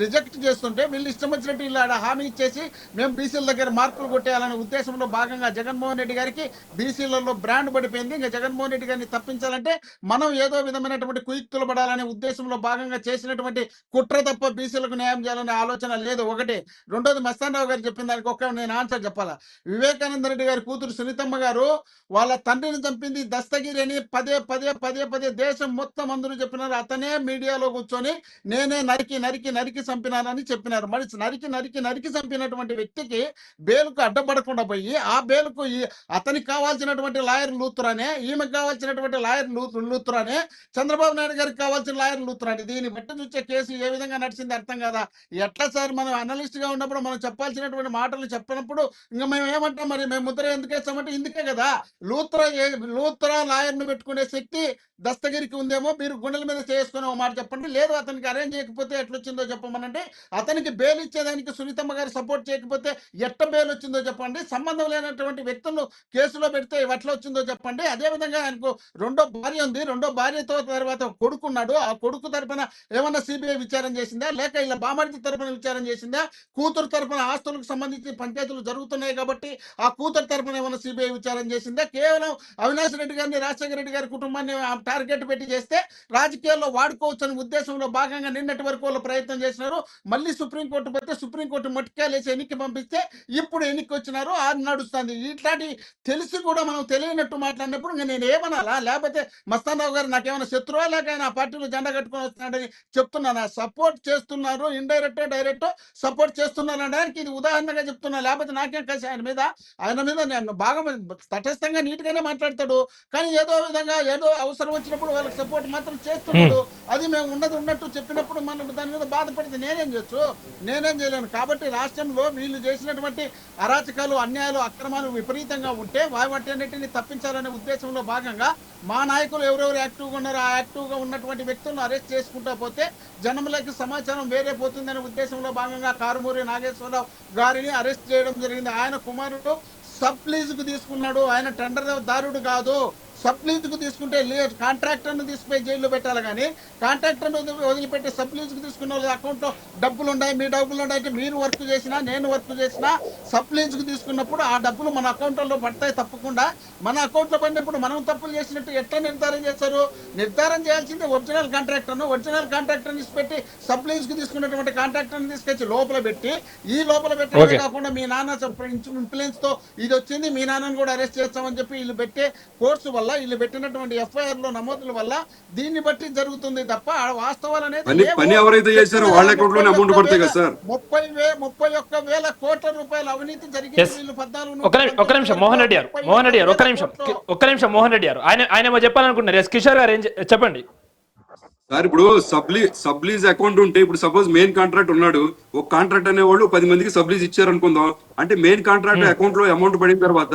Speaker 3: రిజెక్ట్ చేస్తుంటే వీళ్ళు ఇష్టం వచ్చినట్టు ఇలా హామీ ఇచ్చేసి మేము బీసీల దగ్గర మార్కులు కొట్టేయాలనే ఉద్దేశంలో భాగంగా జగన్మోహన్ రెడ్డి గారికి బీసీలలో బ్రాండ్ పడిపోయింది. ఇంకా జగన్మోహన్ రెడ్డి గారిని తప్పించాలంటే మనం ఏదో విధమైనటువంటి కుయుక్తులు పడాలనే ఉద్దేశంలో భాగంగా చేసినటువంటి కుట్ర తప్ప బీసీలకు న్యాయం చేయాలనే ఆలోచన లేదు. ఒకటి. రెండోది, మస్తాన్ రావు గారు చెప్పిన దానికి నేను ఆన్సర్ చెప్పాలా. వివేకానంద రెడ్డి గారి కూతురు సునీతమ్మ గారు వాళ్ళ తండ్రిని చంపింది దస్తగిరి అని పదే దేశం మొత్తం అందరూ చెప్పినారు. అతనే మీడియాలో కూర్చొని నేనే నరికి చంపినానని చెప్పినారు. మరి నరికి చంపినటువంటి వ్యక్తికి బెయిల్కు అడ్డపడకుండా పోయి ఆ బెయిల్కు అతనికి కావాల్సినటువంటి లాయర్ లూత్రానే, ఈమెకు కావాల్సినటువంటి లాయర్ లూత్రానే, చంద్రబాబు నాయుడు గారికి కావాల్సిన లాయర్ లూత్రానే. దీన్ని బట్టి చూసే కేసు ఏ విధంగా నడిచింది అర్థం కదా. ఎట్లా సార్ మనం అనలిస్ట్ గా ఉన్నప్పుడు మనం చెప్పాల్సినటువంటి మాటలు చెప్పినప్పుడు ఇంకా మేము ఏమంటాం, మరి మేము ముద్ర ఎందుకు వేస్తామంటే ఇందుకే కదా. లూత్రా లాయర్ను పెట్టుకునే శక్తి దస్తగిరికి ఉందేమో, మీరు గుండెల మీద చేసుకునే ఒక మాట చెప్పండి. లేదు అతనికి అరేంజ్ చేయకపోతే ఎట్లొచ్చిందో చెప్పమనండి. అతనికి బెయిల్ ఇచ్చేదానికి సునీతమ్మ గారు సపోర్ట్ చేయకపోతే ఎట్ట బెయిల్ వచ్చిందో చెప్పండి. సంబంధం లేనటువంటి వ్యక్తులను కేసులో పెడితే ఎట్లా వచ్చిందో చెప్పండి. అదేవిధంగా ఆయనకు రెండో భార్య ఉంది, రెండో భార్యతో తర్వాత కొడుకున్నాడు. ఆ కొడుకు తరపున ఏమన్నా సిబిఐ విచారణ చేసిందా, లేక ఇలా బామర్ది తరపున విచారణ చేసిందా? కూతురు తరపున ఆస్తులకు సంబంధించి పంచాయతీలు జరుగుతున్నాయి కాబట్టి ఆ కూతురు తరపున ఏమన్నా సిబిఐ విచారణ చేసిందా? కేవలం అవినాష్ రెడ్డి గారిని, రాజశేఖర రెడ్డి గారి కుటుంబాన్ని టార్గెట్ పెట్టి చేస్తే రాజకీయాల్లో వాడుకోవచ్చు అనే ఉద్దేశంలో భాగంగా నిన్నటి వరకు వాళ్ళు ప్రయత్నం చేసినారు. మళ్ళీ సుప్రీంకోర్టు పోతే సుప్రీంకోర్టు మట్టికాయలేసి ఎన్నిక పంపిస్తే ఇప్పుడు ఎన్నిక వచ్చినారు, అది నడుస్తుంది. ఇట్లాంటి తెలిసి కూడా మనం తెలియనట్టు మాట్లాడినప్పుడు ఇంకా నేను ఏమనాలా? లేకపోతే మస్తాన్ రావు గారు నాకేమైనా శత్రువా, లేక ఆయన ఆ పార్టీలో జెండా కట్టుకొని వస్తున్నాడని చెప్తున్నానా? సపోర్ట్ చేస్తున్నారు, ఇండైరెక్ట్ డైరెక్ట్ సపోర్ట్ చేస్తున్నారు అనడానికి ఇది ఉదాహరణగా చెప్తున్నా. లేకపోతే నాకేం కలిసి ఆయన మీద నేను బాగా తటస్థంగా నీట్ గానే మాట్లాడతాడు. కానీ ఏదో విధంగా ఏదో అవసరం వచ్చినప్పుడు వాళ్ళకి సపోర్ట్ మాత్రం చేస్తున్నాడు. అది మేము ఉన్నట్టు చెప్పినప్పుడు మనం దాని మీద బాధపడితే నేనేం చేయలేను. కాబట్టి రాష్ట్రంలో వీళ్ళు చేసినటువంటి అరాచకాలు, అన్యాయాలు, అక్రమాలు విపరీతంగా ఉంటే వాటన్నిటిని తప్పించాలనే ఉద్దేశంలో భాగంగా మా నాయకులు ఎవరెవరు యాక్టివ్గా ఉన్నారో ఆ యాక్టివ్గా ఉన్నటువంటి వ్యక్తులను అరెస్ట్ చేసుకుంటా పోతే జనములకి సమాచారం వేరే పోతుందనే ఉద్దేశంలో భాగంగా కారుమూరి నాగేశ్వరరావు గారిని అరెస్ట్ చేయడం జరిగింది. ఆయన కుమారుడు సబ్ లీజుకు తీసుకున్నాడు, ఆయన టెండర్ దారుడు కాదు. సబ్ లీజుకు తీసుకుంటే కాంట్రాక్టర్ను తీసుకుపోయి జైల్లో పెట్టాలి, కానీ కాంట్రాక్టర్ను వదిలిపెట్టి సబ్ లీజుకు తీసుకున్న వాళ్ళ అకౌంట్లో డబ్బులు ఉన్నాయి, మీ డబ్బులు ఉన్నాయి అంటే మీరు వర్క్ చేసినా నేను వర్క్ చేసినా సబ్ లీజుకు తీసుకున్నప్పుడు ఆ డబ్బులు మన అకౌంట్లో పడతాయి. తప్పకుండా మన అకౌంట్లో పడినప్పుడు మనం తప్పులు చేసినట్టు ఎట్లా నిర్ధారణ చేస్తారు? నిర్ధారణ చేయాల్సింది ఒరిజినల్ కాంట్రాక్టర్ని పెట్టి సబ్ లీజుకు తీసుకున్నటువంటి కాంట్రాక్టర్ని తీసుకొచ్చి లోపల పెట్టి, ఈ లోపల పెట్టడమే కాకుండా మీ నాన్న ఇన్ఫ్లుయెన్స్ తో ఇది వచ్చింది, మీ నాన్నను కూడా అరెస్ట్ చేస్తామని చెప్పి వీళ్ళు పెట్టే కోర్సు వల్ల, వీళ్ళు పెట్టినటువంటి ఎఫ్ఐఆర్ లో నమోదుల వల్ల దీన్ని బట్టి జరుగుతుంది తప్ప వాస్తవాలు అనేది
Speaker 2: పని ఎవరైతే చేశారో వాళ్ళ అకౌంట్ లోనే అమౌంట్ పడతాయి కదా సార్.
Speaker 3: 31,000 కోట్ల రూపాయల అవినీతి జరిగింది. వీళ్ళు 14
Speaker 1: ఒక్క నిమిషం మోహన్ రెడ్డి గారు ఒక్క నిమిషం మోహన్ రెడ్డి గారు ఆయన ఏమో చెప్పాలనుకుంటున్నారు. ఎస్ కిషోర్ గారు చెప్పండి
Speaker 2: సార్. ఇప్పుడు సబ్లీజ్ అకౌంట్ ఉంటే, ఇప్పుడు సపోజ్ మెయిన్ కాంట్రాక్ట్ ఉన్నాడు, ఒక కాంట్రాక్ట్ అనేవాళ్ళు 10 మందికి సబ్లీజ్ ఇచ్చారు అనుకుందాం. అంటే మెయిన్ కాంట్రాక్ట్ అకౌంట్ లో అమౌంట్ పడిన తర్వాత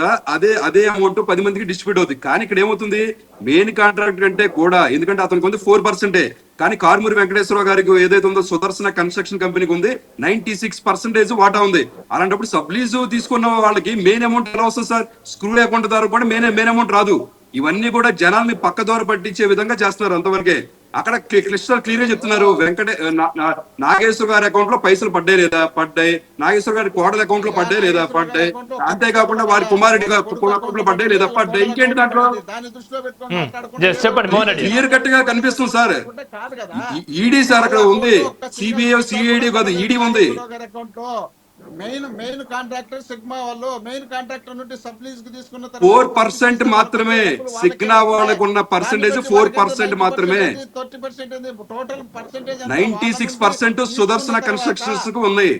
Speaker 2: అదే అమౌంట్ 10 మందికి డిస్ట్రిబ్యూట్ అవుతుంది. కానీ ఇక్కడ ఏమవుతుంది, మెయిన్ కాంట్రాక్ట్ కంటే కూడా, ఎందుకంటే అతనికి ఉంది 4%, కానీ కారుమూరి వెంకటేశ్వరరావు గారికి ఏదైతే ఉందో సుదర్శన కన్స్ట్రక్షన్ కంపెనీకి ఉంది 96% వాటా ఉంది. అలాంటప్పుడు సబ్లీజ్ తీసుకున్న వాళ్ళకి మెయిన్ అమౌంట్ ఎలా వస్తుంది సార్? స్క్రూ అకౌంట్ ద్వారా కూడా మెయిన్ అమౌంట్ రాదు. ఇవన్నీ కూడా జనాల్ని పక్క ద్వారా పట్టించే విధంగా చేస్తున్నారు. అంతవరకే అక్కడ క్లియర్ చెప్తున్నారు. నాగేశ్వర గారి అకౌంట్ లో పైసలు పడ్డాయి లేదా? పడ్డాయి. నాగేశ్వర గారి కోడల అకౌంట్ లో పడ్డాయి లేదా? పడ్డాయి. అంతేకాకుండా వారి కుమారుడి అకౌంట్ లో పడ్డాయి లేదా? పడ్డాయి. ఇంకేంటి దాంట్లో క్లియర్ కట్ గా కనిపిస్తుంది సార్. ఈడీ సార్ అక్కడ ఉంది, సిబిఐ సిఐడి కాదు, ఈడీ ఉంది.
Speaker 3: మెయిన్ కాంట్రాక్టర్ సిగ్మా వాళ్ళు మెయిన్ కాంట్రాక్టర్ నుండి సబ్ లీజ్ కు తీసుకున్న
Speaker 2: 4% మాత్రమే. సిగ్మా వాళ్ళకు ఉన్న పర్సెంటేజ్ 4% మాత్రమే.
Speaker 3: 30% టోటల్ పర్సెంటేజ్
Speaker 2: 96% సుదర్శన కన్స్ట్రక్షన్స్ కు ఉన్నాయి.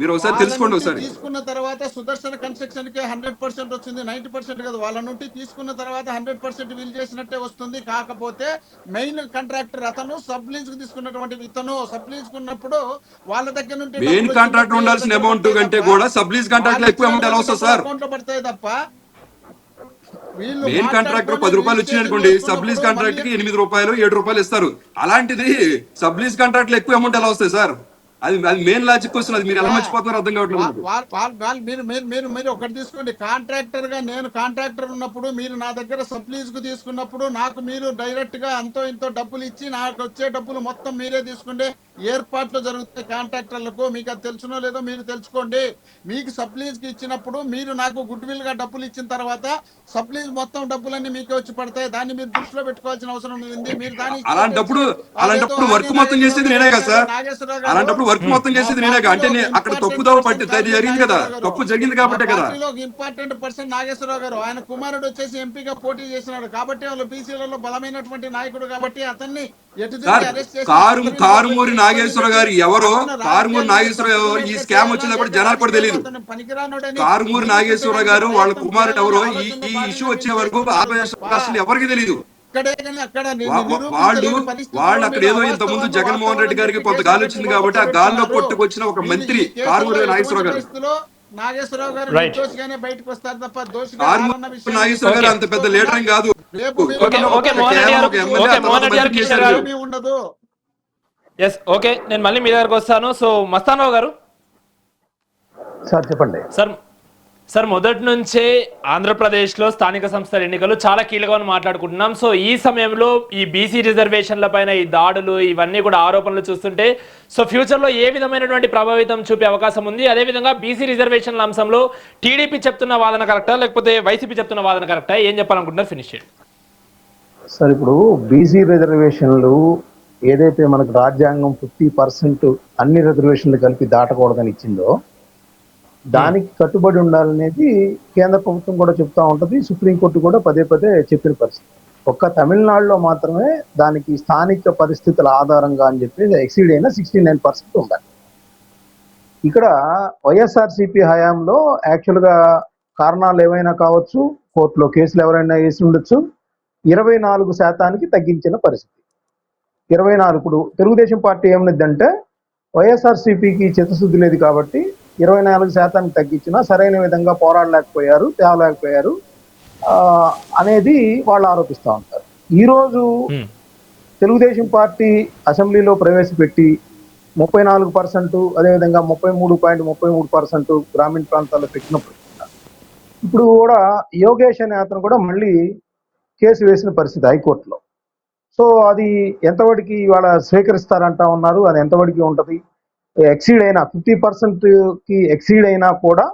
Speaker 2: మీరు ఒకసారి తెలుసుకోండి. ఒకసారి
Speaker 3: తీసుకున్న తర్వాత సుదర్శన కన్స్ట్రక్షన్ కి 100% వచ్చింది, 90% కదా. వాళ్ళ నుండి తీసుకున్న తర్వాత 100% వీలు చేసినట్టే వస్తుంది. కాకపోతే మెయిన్ కాంట్రాక్టర్ అతను సబ్ లీజ్ కు తీసుకున్నటువంటి ఇతను సబ్ లీజ్ కున్నప్పుడు వాళ్ళ దగ్గర నుండి
Speaker 2: మెయిన్ కాంట్రాక్టర్ ఉండాల్సిన అమౌంట్ కంటే కూడా సబ్ లీజ్ కాంట్రాక్ట్ లో ఎక్కువ అమౌంట్ ఎలా వస్తుంది సార్?
Speaker 3: అకౌంట్ లో పడతాయి తప్ప.
Speaker 2: మెయిన్ కాంట్రాక్టర్ 10 రూపాయలు వచ్చింది అనుకోండి, సబ్ లీజ్ కాంట్రాక్ట్ కి 8 రూపాయలు 7 రూపాయలు ఇస్తారు. అలాంటిది సబ్ లీజ్ కాంట్రాక్ట్ లో ఎక్కువ అమౌంట్ ఎలా వస్తాయి సార్? అది మెయిన్ లాజిక్ వస్తుంది. అది మీరు ఎలా మర్చిపోతున్నారు అర్థం కావట్లేదు.
Speaker 3: మీరు ఒకటి తీసుకోండి. కాంట్రాక్టర్ గా నేను కాంట్రాక్టర్ ఉన్నప్పుడు మీరు నా దగ్గర సబ్లీజ్ కు తీసుకున్నప్పుడు నాకు మీరు డైరెక్ట్ గా అంతో ఇంతో డబ్బులు ఇచ్చి నాకు వచ్చే డబ్బులు మొత్తం మీరే తీసుకుంటే ఏర్పాట్లు జరుగుతాయి కాంట్రాక్టర్లకు. మీకు అది తెలుసునో లేదో మీరు తెలుసుకోండి. మీకు సబ్లీజ్ కి ఇచ్చినప్పుడు మీరు నాకు గుడ్ విల్ గా డబ్బులు ఇచ్చిన తర్వాత సబ్లీజ్ మొత్తం డబ్బులన్నీ మీకే వచ్చి పడతాయి. దాన్ని మీరు దృష్టిలో పెట్టుకోవాల్సిన అవసరం ఉంది. మీరు దాన్ని
Speaker 2: అలాంటప్పుడు వర్క్ మొత్తం చేసేది నేనే కదా సార్. అలాంటప్పుడు వర్క్ మొత్తం చేసేది నేనే. అంటే అక్కడ తప్పుదోవ పట్టి జరిగింది కదా, తప్పు జరిగింది కాబట్టి కదా.
Speaker 3: ఇంపార్టెంట్ పర్సన్ నాగేశ్వరరావు గారు, ఆయన కుమారుడు వచ్చేసి ఎంపీగా పోటీ చేసినాడు కాబట్టి వాళ్ళు బీసీలలో బలమైనటువంటి నాయకుడు కాబట్టి అతన్ని
Speaker 2: కారుమూరి నాగేశ్వర గారు ఎవరో, కారుమూరి నాగేశ్వరరావు ఎవరు, ఈ స్కామ్ వచ్చినప్పుడు జనాలు కూడా తెలియదు. కారుమూరి నాగేశ్వరరావు గారు వాళ్ళ కుమారుడు ఎవరో ఈ ఇష్యూ వచ్చే వరకు అసలు ఎవరికి తెలియదు. వాళ్ళు అక్కడ ఏదో ఇంత ముందు జగన్మోహన్ రెడ్డి గారికి కొంత గాలి వచ్చింది కాబట్టి ఆ గాల్లో కొట్టుకొచ్చిన ఒక మంత్రి కారుమూరి నాగేశ్వరరావు గారు.
Speaker 3: నాగేశ్వరరావు గారు దోషిగానే బయటకు వస్తారు తప్ప
Speaker 2: నాగేశ్వర గారు అంత పెద్ద లీడర్ ఏం కాదు.
Speaker 3: ఉండదు.
Speaker 1: ఎస్ ఓకే, నేను మళ్ళీ మీ దగ్గరకు వస్తాను. సో మస్తానరావు గారు
Speaker 4: సార్ చెప్పండి.
Speaker 1: సార్ మొదటి నుంచే ఆంధ్రప్రదేశ్లో స్థానిక సంస్థల ఎన్నికలు చాలా కీలకమని మాట్లాడుకుంటున్నాం. సో ఈ సమయంలో ఈ బీసీ రిజర్వేషన్ల పైన ఈ దాడులు ఇవన్నీ కూడా ఆరోపణలు చూస్తుంటే సో ఫ్యూచర్లో ఏ విధమైనటువంటి ప్రభావితం చూపే అవకాశం ఉంది? అదేవిధంగా బీసీ రిజర్వేషన్ల అంశంలో టీడీపీ చెప్తున్న వాదన కరెక్టా లేకపోతే వైసీపీ చెప్తున్న వాదన కరెక్టా? ఏం చెప్పాలనుకుంటున్నారు? ఫినిష్ చేయండి
Speaker 4: సార్. ఇప్పుడు బీసీ రిజర్వేషన్లు ఏదైతే మనకు రాజ్యాంగం 50% అన్ని రిజర్వేషన్లు కలిపి దాటకూడదని ఇచ్చిందో దానికి కట్టుబడి ఉండాలనేది కేంద్ర ప్రభుత్వం కూడా చెప్తా ఉంటది. సుప్రీంకోర్టు కూడా పదే పదే చెప్పిన పరిస్థితి. ఒక్క తమిళనాడులో మాత్రమే దానికి స్థానిక పరిస్థితుల ఆధారంగా అని చెప్పి ఎక్సీడ్ అయిన 69% ఉండాలి. ఇక్కడ వైఎస్ఆర్సీపీ హయాంలో యాక్చువల్గా కారణాలు ఏవైనా కావచ్చు, కోర్టులో కేసులు ఎవరైనా వేసి ఉండొచ్చు, 24% తగ్గించిన పరిస్థితి. 24 ఇప్పుడు తెలుగుదేశం పార్టీ ఏమనిద్దంటే వైఎస్ఆర్సీపీకి చిత్తశుద్ధి లేదు కాబట్టి 24% తగ్గించినా సరైన విధంగా పోరాడలేకపోయారు, తేవలేకపోయారు అనేది వాళ్ళు ఆరోపిస్తూ ఉంటారు. ఈరోజు
Speaker 1: ఉమ్,
Speaker 4: తెలుగుదేశం పార్టీ అసెంబ్లీలో ప్రవేశపెట్టి 34%, అదేవిధంగా 33.33% గ్రామీణ ప్రాంతాల్లో పెట్టినప్పుడు ఇప్పుడు కూడా యోగేష్ అనే అతను కూడా మళ్ళీ కేసు వేసిన పరిస్థితి హైకోర్టులో. సో అది ఎంతవరకు ఇవాళ స్వీకరిస్తారంటా ఉన్నారు, అది ఎంతవరకు ఉంటుంది, ఎక్సీడ్ అయినా 50%కి ఎక్సీడ్ అయినా కూడా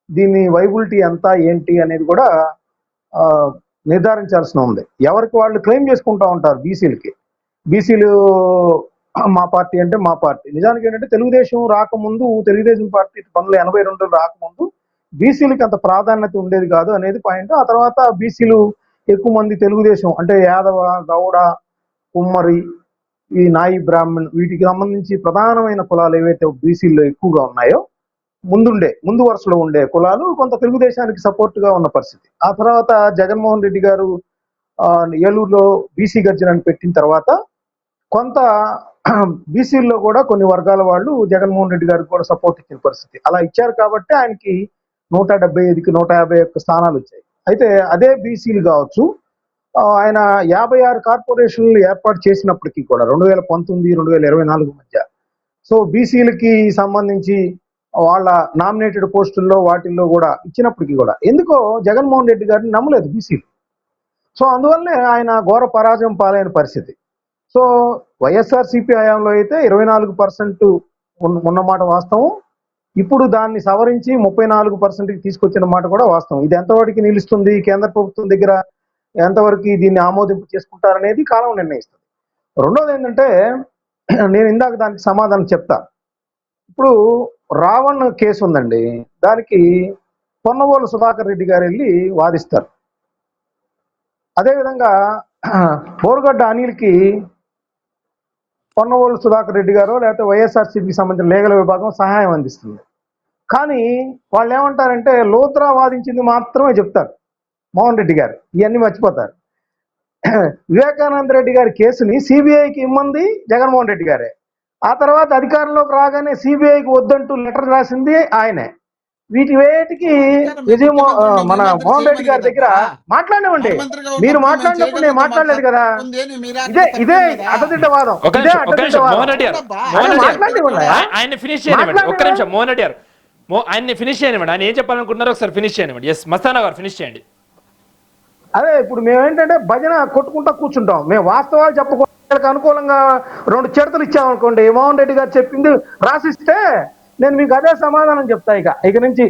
Speaker 4: దీని వైబిలిటీ ఎంత ఏంటి అనేది కూడా ఆ, నిర్ధారించాల్సిన ఉంది. ఎవరికి వాళ్ళు క్లెయిమ్ చేసుకుంటా ఉంటారు బీసీలు మా పార్టీ అంటే మా పార్టీ. నిజానికి ఏంటంటే తెలుగుదేశం రాకముందు, తెలుగుదేశం పార్టీ 1982 రాకముందు బీసీలకి అంత ప్రాధాన్యత ఉండేది కాదు అనేది పాయింట్. ఆ తర్వాత బీసీలు ఎక్కువ మంది తెలుగుదేశం అంటే యాదవ, గౌడ, కుమ్మరి, ఈ నాయి బ్రాహ్మణ్, వీటికి సంబంధించి ప్రధానమైన కులాలు ఏవైతే బీసీల్లో ఎక్కువగా ఉన్నాయో ముందు వరుసలో ఉండే కులాలు కొంత తెలుగుదేశానికి సపోర్ట్ గా ఉన్న పరిస్థితి. ఆ తర్వాత జగన్మోహన్ రెడ్డి గారు ఏలూరులో బీసీ గర్జనని పెట్టిన తర్వాత కొంత బీసీల్లో కూడా కొన్ని వర్గాల వాళ్ళు జగన్మోహన్ రెడ్డి గారికి కూడా సపోర్ట్ ఇచ్చిన పరిస్థితి. అలా ఇచ్చారు కాబట్టి ఆయనకి 175కి 151 స్థానాలు వచ్చాయి. అయితే అదే బీసీలు కావచ్చు, ఆయన 56 కార్పొరేషన్లు ఏర్పాటు చేసినప్పటికీ కూడా 2019, 2024 మధ్య, సో బీసీలకి సంబంధించి వాళ్ళ నామినేటెడ్ పోస్టుల్లో వాటిల్లో కూడా ఇచ్చినప్పటికీ కూడా ఎందుకో జగన్మోహన్ రెడ్డి గారిని నమ్మలేదు బీసీలు. సో అందువల్లనే ఆయన ఘోర పరాజయం పాలైన పరిస్థితి. సో వైఎస్ఆర్సీపీ హయాంలో అయితే 24% ఉన్నమాట వాస్తవం. ఇప్పుడు దాన్ని సవరించి 34%కి తీసుకొచ్చిన మాట కూడా వాస్తవం. ఇది ఎంతవరకు నిలుస్తుంది, కేంద్ర ప్రభుత్వం దగ్గర ఎంతవరకు దీన్ని ఆమోదింపు చేసుకుంటారనేది కాలం నిర్ణయిస్తుంది. రెండోది ఏంటంటే, నేను ఇందాక దానికి సమాధానం చెప్తా. ఇప్పుడు రావణ్ కేసు ఉందండి, దానికి పొన్నవోలు సుధాకర్ రెడ్డి గారు వెళ్ళి వాదిస్తారు. అదేవిధంగా బోరుగడ్డ అనిల్కి పొన్నవోలు సుధాకర్ రెడ్డి గారు లేకపోతే వైఎస్ఆర్సీపీకి సంబంధించిన లీగల్ విభాగం సహాయం అందిస్తుంది. కానీ వాళ్ళు ఏమంటారంటే లోత్రా వాదించింది మాత్రమే చెప్తారు మోహన్ రెడ్డి గారు, ఇవన్నీ మర్చిపోతారు. వివేకానంద రెడ్డి గారి కేసుని సిబిఐకి ఇమ్మంది జగన్మోహన్ రెడ్డి గారే. ఆ తర్వాత అధికారంలోకి రాగానే సిబిఐకి వద్దంటూ లెటర్ రాసింది ఆయనే. వేటికి మన మోహన్ రెడ్డి గారి దగ్గర మాట్లాడినామండి. మీరు మాట్లాడినప్పుడు నేను మాట్లాడలేదు కదా. ఇదే అడ్డదిడ్డవాదం.
Speaker 1: మోహన్ రెడ్డి గారు ఆయన ఫినిష్ చేయనివ్వండి. ఒక్క నిమిషం మోహన్ రెడ్డి గారు, ఆయన్ని ఫినిష్ చేయనివ్వండి. ఆయన ఏం చెప్పాలనుకుంటున్నారో ఒకసారి ఫినిష్ చేయనివ్వండి. ఎస్ మస్తానా గారు ఫినిష్ చేయండి.
Speaker 4: అదే ఇప్పుడు మేము ఏంటంటే భజన కొట్టుకుంటా కూర్చుంటాం. మేము వాస్తవాలు చెప్పుకోవడానికి అనుకూలంగా 2 చిడతలు ఇచ్చామనుకోండి, మోహన్ రెడ్డి గారు చెప్పింది రాసిస్తే నేను మీకు అదే సమాధానం చెప్తా. ఇక నుంచి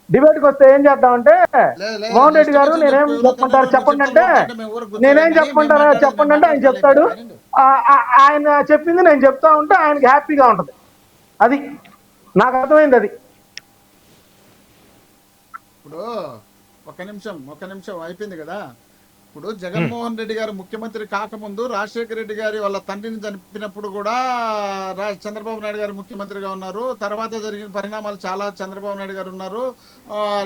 Speaker 4: డిబేట్కి వస్తే ఏం చేద్దామంటే, మోహన్ రెడ్డి గారు నేనేం చెప్పమంటారు చెప్పండి అంటే, నేనేం చెప్పమంటారా చెప్పండి అంటే ఆయన చెప్తాడు. ఆయన చెప్పింది నేను చెప్తా ఉంటే ఆయనకి హ్యాపీగా ఉంటుంది. అది నాకు అర్థమైంది. అది
Speaker 3: ఇప్పుడు ఒక నిమిషం అయిపోయింది కదా. ఇప్పుడు జగన్మోహన్ రెడ్డి గారు ముఖ్యమంత్రి కాకముందు రాజశేఖర రెడ్డి గారి వాళ్ళ తండ్రిని చనిపినప్పుడు కూడా చంద్రబాబు నాయుడు గారు ముఖ్యమంత్రిగా ఉన్నారు. తర్వాత జరిగిన పరిణామాలు చాలా చంద్రబాబు నాయుడు గారు ఉన్నారు.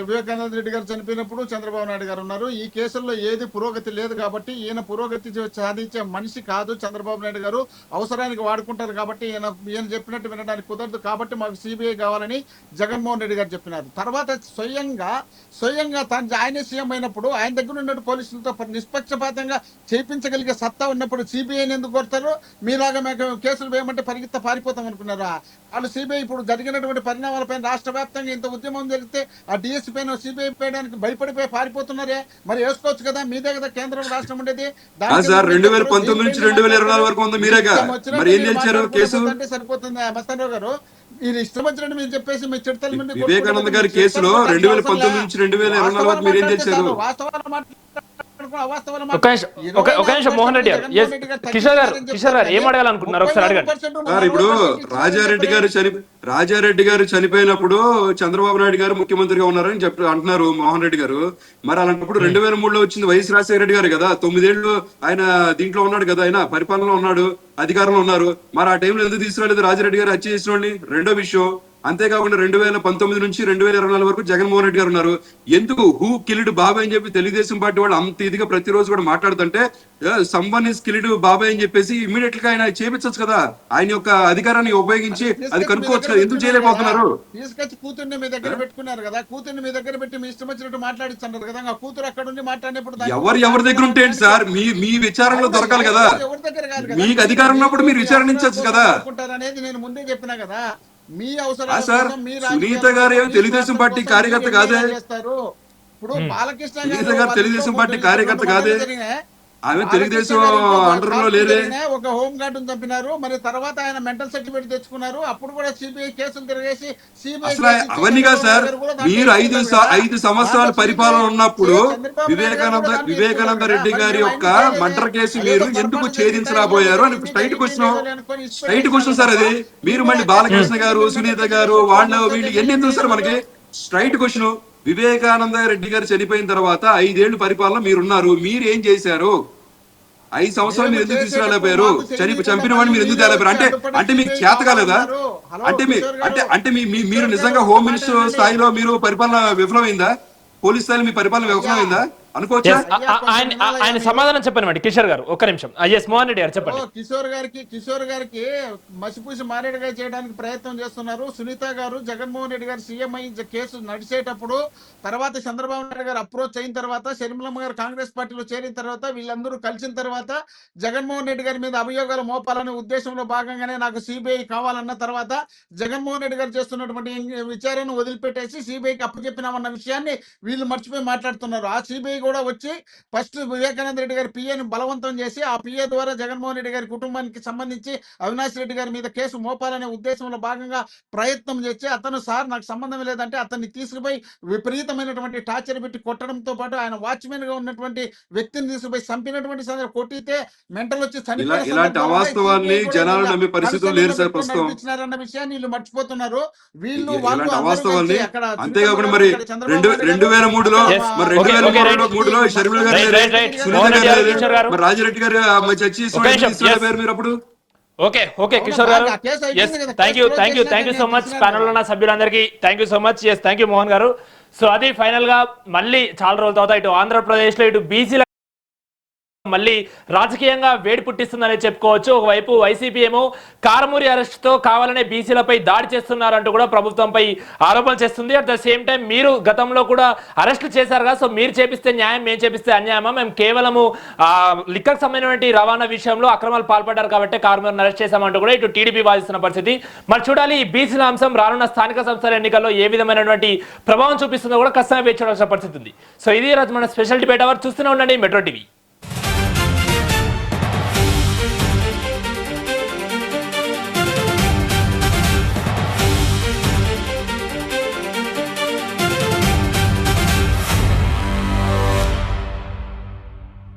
Speaker 3: వివేకానంద రెడ్డి గారు చనిపోయినప్పుడు చంద్రబాబు నాయుడు గారు ఉన్నారు. ఈ కేసుల్లో ఏది పురోగతి లేదు కాబట్టి ఈయన పురోగతి సాధించే మనిషి కాదు చంద్రబాబు నాయుడు గారు. అవసరానికి వాడుకుంటారు కాబట్టి ఈయన చెప్పినట్టు వినడానికి కుదరదు కాబట్టి మాకు సిబిఐ కావాలని జగన్మోహన్ రెడ్డి గారు చెప్పినారు. తర్వాత స్వయంగా ఆయన సీఎం అయినప్పుడు ఆయన దగ్గర ఉన్న పోలీసులతో నిష్పక్షపాతంగా చేయించగలిగే సత్తా ఉన్నప్పుడు సిబిఐని ఎందుకు కొడతారు? మీలాగా మేము కేసులు వేయమంటే పారిపోతాం అనుకున్నారా? వాళ్ళు సిబిఐ ఇప్పుడు జరిగినటువంటి పరిణామాలపైన రాష్ట్ర వ్యాప్తంగా ఇంత ఉద్యమం జరిగితే ఆ డిఎస్సీ పైన సిబిఐ పేయడానికి భయపడిపోయి పారిపోతున్నారే. మరి వేసుకోవచ్చు కదా, మీదే కదా కేంద్రం రాష్ట్రం ఉండేది.
Speaker 2: 2019 నుంచి 2024 వరకు ఉంది మీరేగా, మరి ఏం చేశారు కేసు?
Speaker 3: సరిపోతుంది మస్తానరావు గారు, మీరు ఇష్టం వచ్చినట్టు మీరు చెప్పేసి మీ చిడతల
Speaker 2: వివేకానంద గారి కేసులో 2019 నుంచి 2024 వరకు మీరు ఏం చేశారు?
Speaker 1: ఒక నిమిషం మోహన్ రెడ్డి గారు, కిషోర్ గారు ఏం అడగాలనుకుంటున్నారు ఒకసారి అడగండి.
Speaker 2: సార్ ఇప్పుడు రాజారెడ్డి గారు చనిపోయినప్పుడు చంద్రబాబు నాయుడు గారు ముఖ్యమంత్రిగా ఉన్నారని అంటున్నారు మోహన్ రెడ్డి గారు. మరి అలాంటప్పుడు 2003లో వచ్చింది వైఎస్ రాజశేఖర రెడ్డి గారు కదా. 9 ఏళ్ళు ఆయన దీంట్లో ఉన్నాడు కదా, ఆయన పరిపాలనలో ఉన్నాడు, అధికారంలో ఉన్నారు. మరి ఆ టైంలో ఎందుకు తీసుకురాలేదు రాజారెడ్డి గారు హత్య చేసిన వాడిని? రెండో విషయం, అంతేకాకుండా 2019 నుంచి 2024 వరకు జగన్మోహన్ రెడ్డి గారు ఉన్నారు. ఎందుకు హూ కిల్డ్ బాబాయ్ అని చెప్పి తెలుగుదేశం పార్టీ వాళ్ళు అంత ఇదిగా ప్రతిరోజు కూడా మాట్లాడుతుంటే సంవన్ ఇస్ కిల్డ్ బాబాయ్ అని చెప్పేసి ఇమీడియట్ గా ఆయన చేపించచ్చు కదా, ఆయన యొక్క అధికారాన్ని ఉపయోగించి అది కనుక్కోవచ్చు కదా, ఎందుకు చేయలేకపోతున్నారు?
Speaker 3: తీసుకొచ్చి కూతుర్ని మీ దగ్గర పెట్టుకున్నారు కదా, కూతుర్ని మీ దగ్గర పెట్టి మీ ఇష్టం వచ్చినట్టు మాట్లాడిస్తున్నారు కదా, కూతురు అక్కడ ఉండి మాట్లాడినప్పుడు
Speaker 2: ఎవరి దగ్గర ఉంటే ఏంటి సార్, మీ విచారణలో దొరకాలి కదా,
Speaker 3: ఎవరి దగ్గర కాదు కదా,
Speaker 2: మీకు అధికారం ఉన్నప్పుడు మీరు విచారించచ్చు కదా
Speaker 3: అనేది నేను ముందే చెప్పినా కదా. మీ
Speaker 2: సార్
Speaker 3: అవసరం
Speaker 2: సునీత గారు ఏమో తెలుగుదేశం పార్టీ కార్యకర్త కాదే,
Speaker 3: చేస్తారు. ఇప్పుడు బాలకృష్ణ
Speaker 2: సునీత గారు తెలుగుదేశం పార్టీ కార్యకర్త కాదే, ఆమె తెలుగుదేశం అండర్ లో లేదే.
Speaker 3: ఒక హోమ్ గార్డు చంపినారు, మరి తర్వాత ఆయన మెంటల్ సర్టిఫికేట్ తెచ్చుకున్నారు, అప్పుడు కూడా సిబిఐ కేసులు తిరిగేసి
Speaker 2: అసలు అవన్నీ కాదు సార్, మీరు 5 సంవత్సరాల పరిపాలన ఉన్నప్పుడు వివేకానంద రెడ్డి గారి యొక్క మర్డర్ కేసు మీరు ఎందుకు ఛేదించరాబోయారు అని స్ట్రైట్ క్వశ్చన్ సార్ అది. మీరు మళ్ళీ బాలకృష్ణ గారు సునీత గారు వాళ్ళు వీళ్ళు ఎన్ని ఎందుకు సార్ మనకి స్ట్రైట్ క్వశ్చన్. వివేకానంద రెడ్డి గారు చనిపోయిన తర్వాత 5 ఏళ్లు పరిపాలన మీరున్నారు, మీరు ఏం చేశారు? 5 సంవత్సరాలు మీరు ఎందుకు తీసుకురాలేకపోయారు? చంపిన వాడిని మీరు ఎందుకు తేలేపారు? అంటే మీకు చేత కాలేదా? మీరు నిజంగా హోమ్ మినిస్టర్ స్థాయిలో మీరు పరిపాలన విఫలమైందా? పోలీస్ స్థాయిలో మీ పరిపాలన విఫలమైందా అనుకోవచ్చా?
Speaker 1: ఆయన సమాధానం చెప్పండి కిషోర్ గారు, ఒక్క నిమిషం. మోహన్ రెడ్డి గారు చెప్పండి.
Speaker 3: కిషోర్ గారికి మసిపూసి మారేడుగా చేయడానికి ప్రయత్నం చేస్తున్నారు. సునీత గారు జగన్మోహన్ రెడ్డి గారు సీఎం అయ్యి కేసు నడిచేటప్పుడు, తర్వాత చంద్రబాబు నాయుడు గారు అప్రోచ్ అయిన తర్వాత, షర్మిలమ్మ గారు కాంగ్రెస్ పార్టీలో చేరిన తర్వాత, వీళ్ళందరూ కలిసిన తర్వాత జగన్మోహన్ రెడ్డి గారి మీద అభియోగాలు మోపాలనే ఉద్దేశంలో భాగంగానే నాకు సిబిఐ కావాలన్న తర్వాత జగన్మోహన్ రెడ్డి గారు చేస్తున్నటువంటి విచారణను వదిలిపెట్టేసి సిబిఐకి అప్పచెప్పినామన్న విషయాన్ని వీళ్ళు మర్చిపోయి మాట్లాడుతున్నారు. ఆ సిబిఐ కూడా వచ్చి ఫస్ట్ వివేకానంద రెడ్డి గారి పిఏని బలవంతం చేసి, ఆ పిఏ ద్వారా జగన్మోహన్ రెడ్డి గారి కుటుంబానికి సంబంధించి అవినాష్ రెడ్డి గారి మీద కేసు మోపాలనే ఉద్దేశంలో భాగంగా ప్రయత్నం చేసి, అతను సార్ నాకు సంబంధం లేదంటే అతన్ని తీసుకుపోయి విపరీతమైనటువంటి టార్చర్ పెట్టి కొట్టడంతో పాటు ఆయన వాచ్మెన్ గా ఉన్నటువంటి వ్యక్తిని తీసుకుపోయి చంపినటువంటి కొట్టితే మెంటల్ వచ్చి
Speaker 2: ఇలాంటి అవాస్తవాన్ని జనాలు నమ్మే పరిస్థితులు లేరు సార్ ప్రస్తుతం
Speaker 3: అన్న విషయాన్ని వీళ్ళు మర్చిపోతున్నారు. వీళ్ళు
Speaker 2: అవాస్తవాల్ని అంతేకాకుండా మరి 2003లో మరి 2003లో షర్మిల గారు సునీత గారు రాజిరెడ్డి గారు చర్చి మీరు అప్పుడు
Speaker 1: ఓకే కిషోర్ గారు, thank you so much. Panel లో ఉన్న సభ్యులందరికీ thank you so much. Thank you Mohan గారు. సో అది ఫైనల్ గా మళ్ళీ చాలా రోజుల తర్వాత ఇటు ఆంధ్రప్రదేశ్ లో ఇటు బీసీల మళ్ళీ రాజకీయంగా వేడి పుట్టిస్తుందని చెప్పుకోవచ్చు. ఒకవైపు వైసీపీ ఏమో కారుమూరి అరెస్ట్ తో కావాలనే బీసీలపై దాడి చేస్తున్నారంటూ కూడా ప్రభుత్వంపై ఆరోపణలు చేస్తుంది. అట్ ద సేమ్ టైం మీరు గతంలో కూడా అరెస్టులు చేశారు కదా, సో మీరు చేపిస్తే న్యాయం, మేము చేపిస్తే అన్యాయమా? మేము కేవలము లిక్కర్ సంబంధించిన రవాణా విషయంలో అక్రమాలు పాల్పడ్డారు కాబట్టి కారుమూరిని అరెస్ట్ చేశామంటూ కూడా ఇటు టీడీపీ వాదిస్తున్న పరిస్థితి. మరి చూడాలి ఈ బీసీల అంశం రానున్న స్థానిక సంస్థల ఎన్నికల్లో ఏ విధమైనటువంటి ప్రభావం చూపిస్తుందో కూడా ఖచ్చితంగా వేచి చూడాల్సిన పరిస్థితి ఉంది. సో ఇది రోజు మన స్పెషల్ డిబేట్ అవర్. చూస్తూనే ఉండండి మెట్రో టీవీ.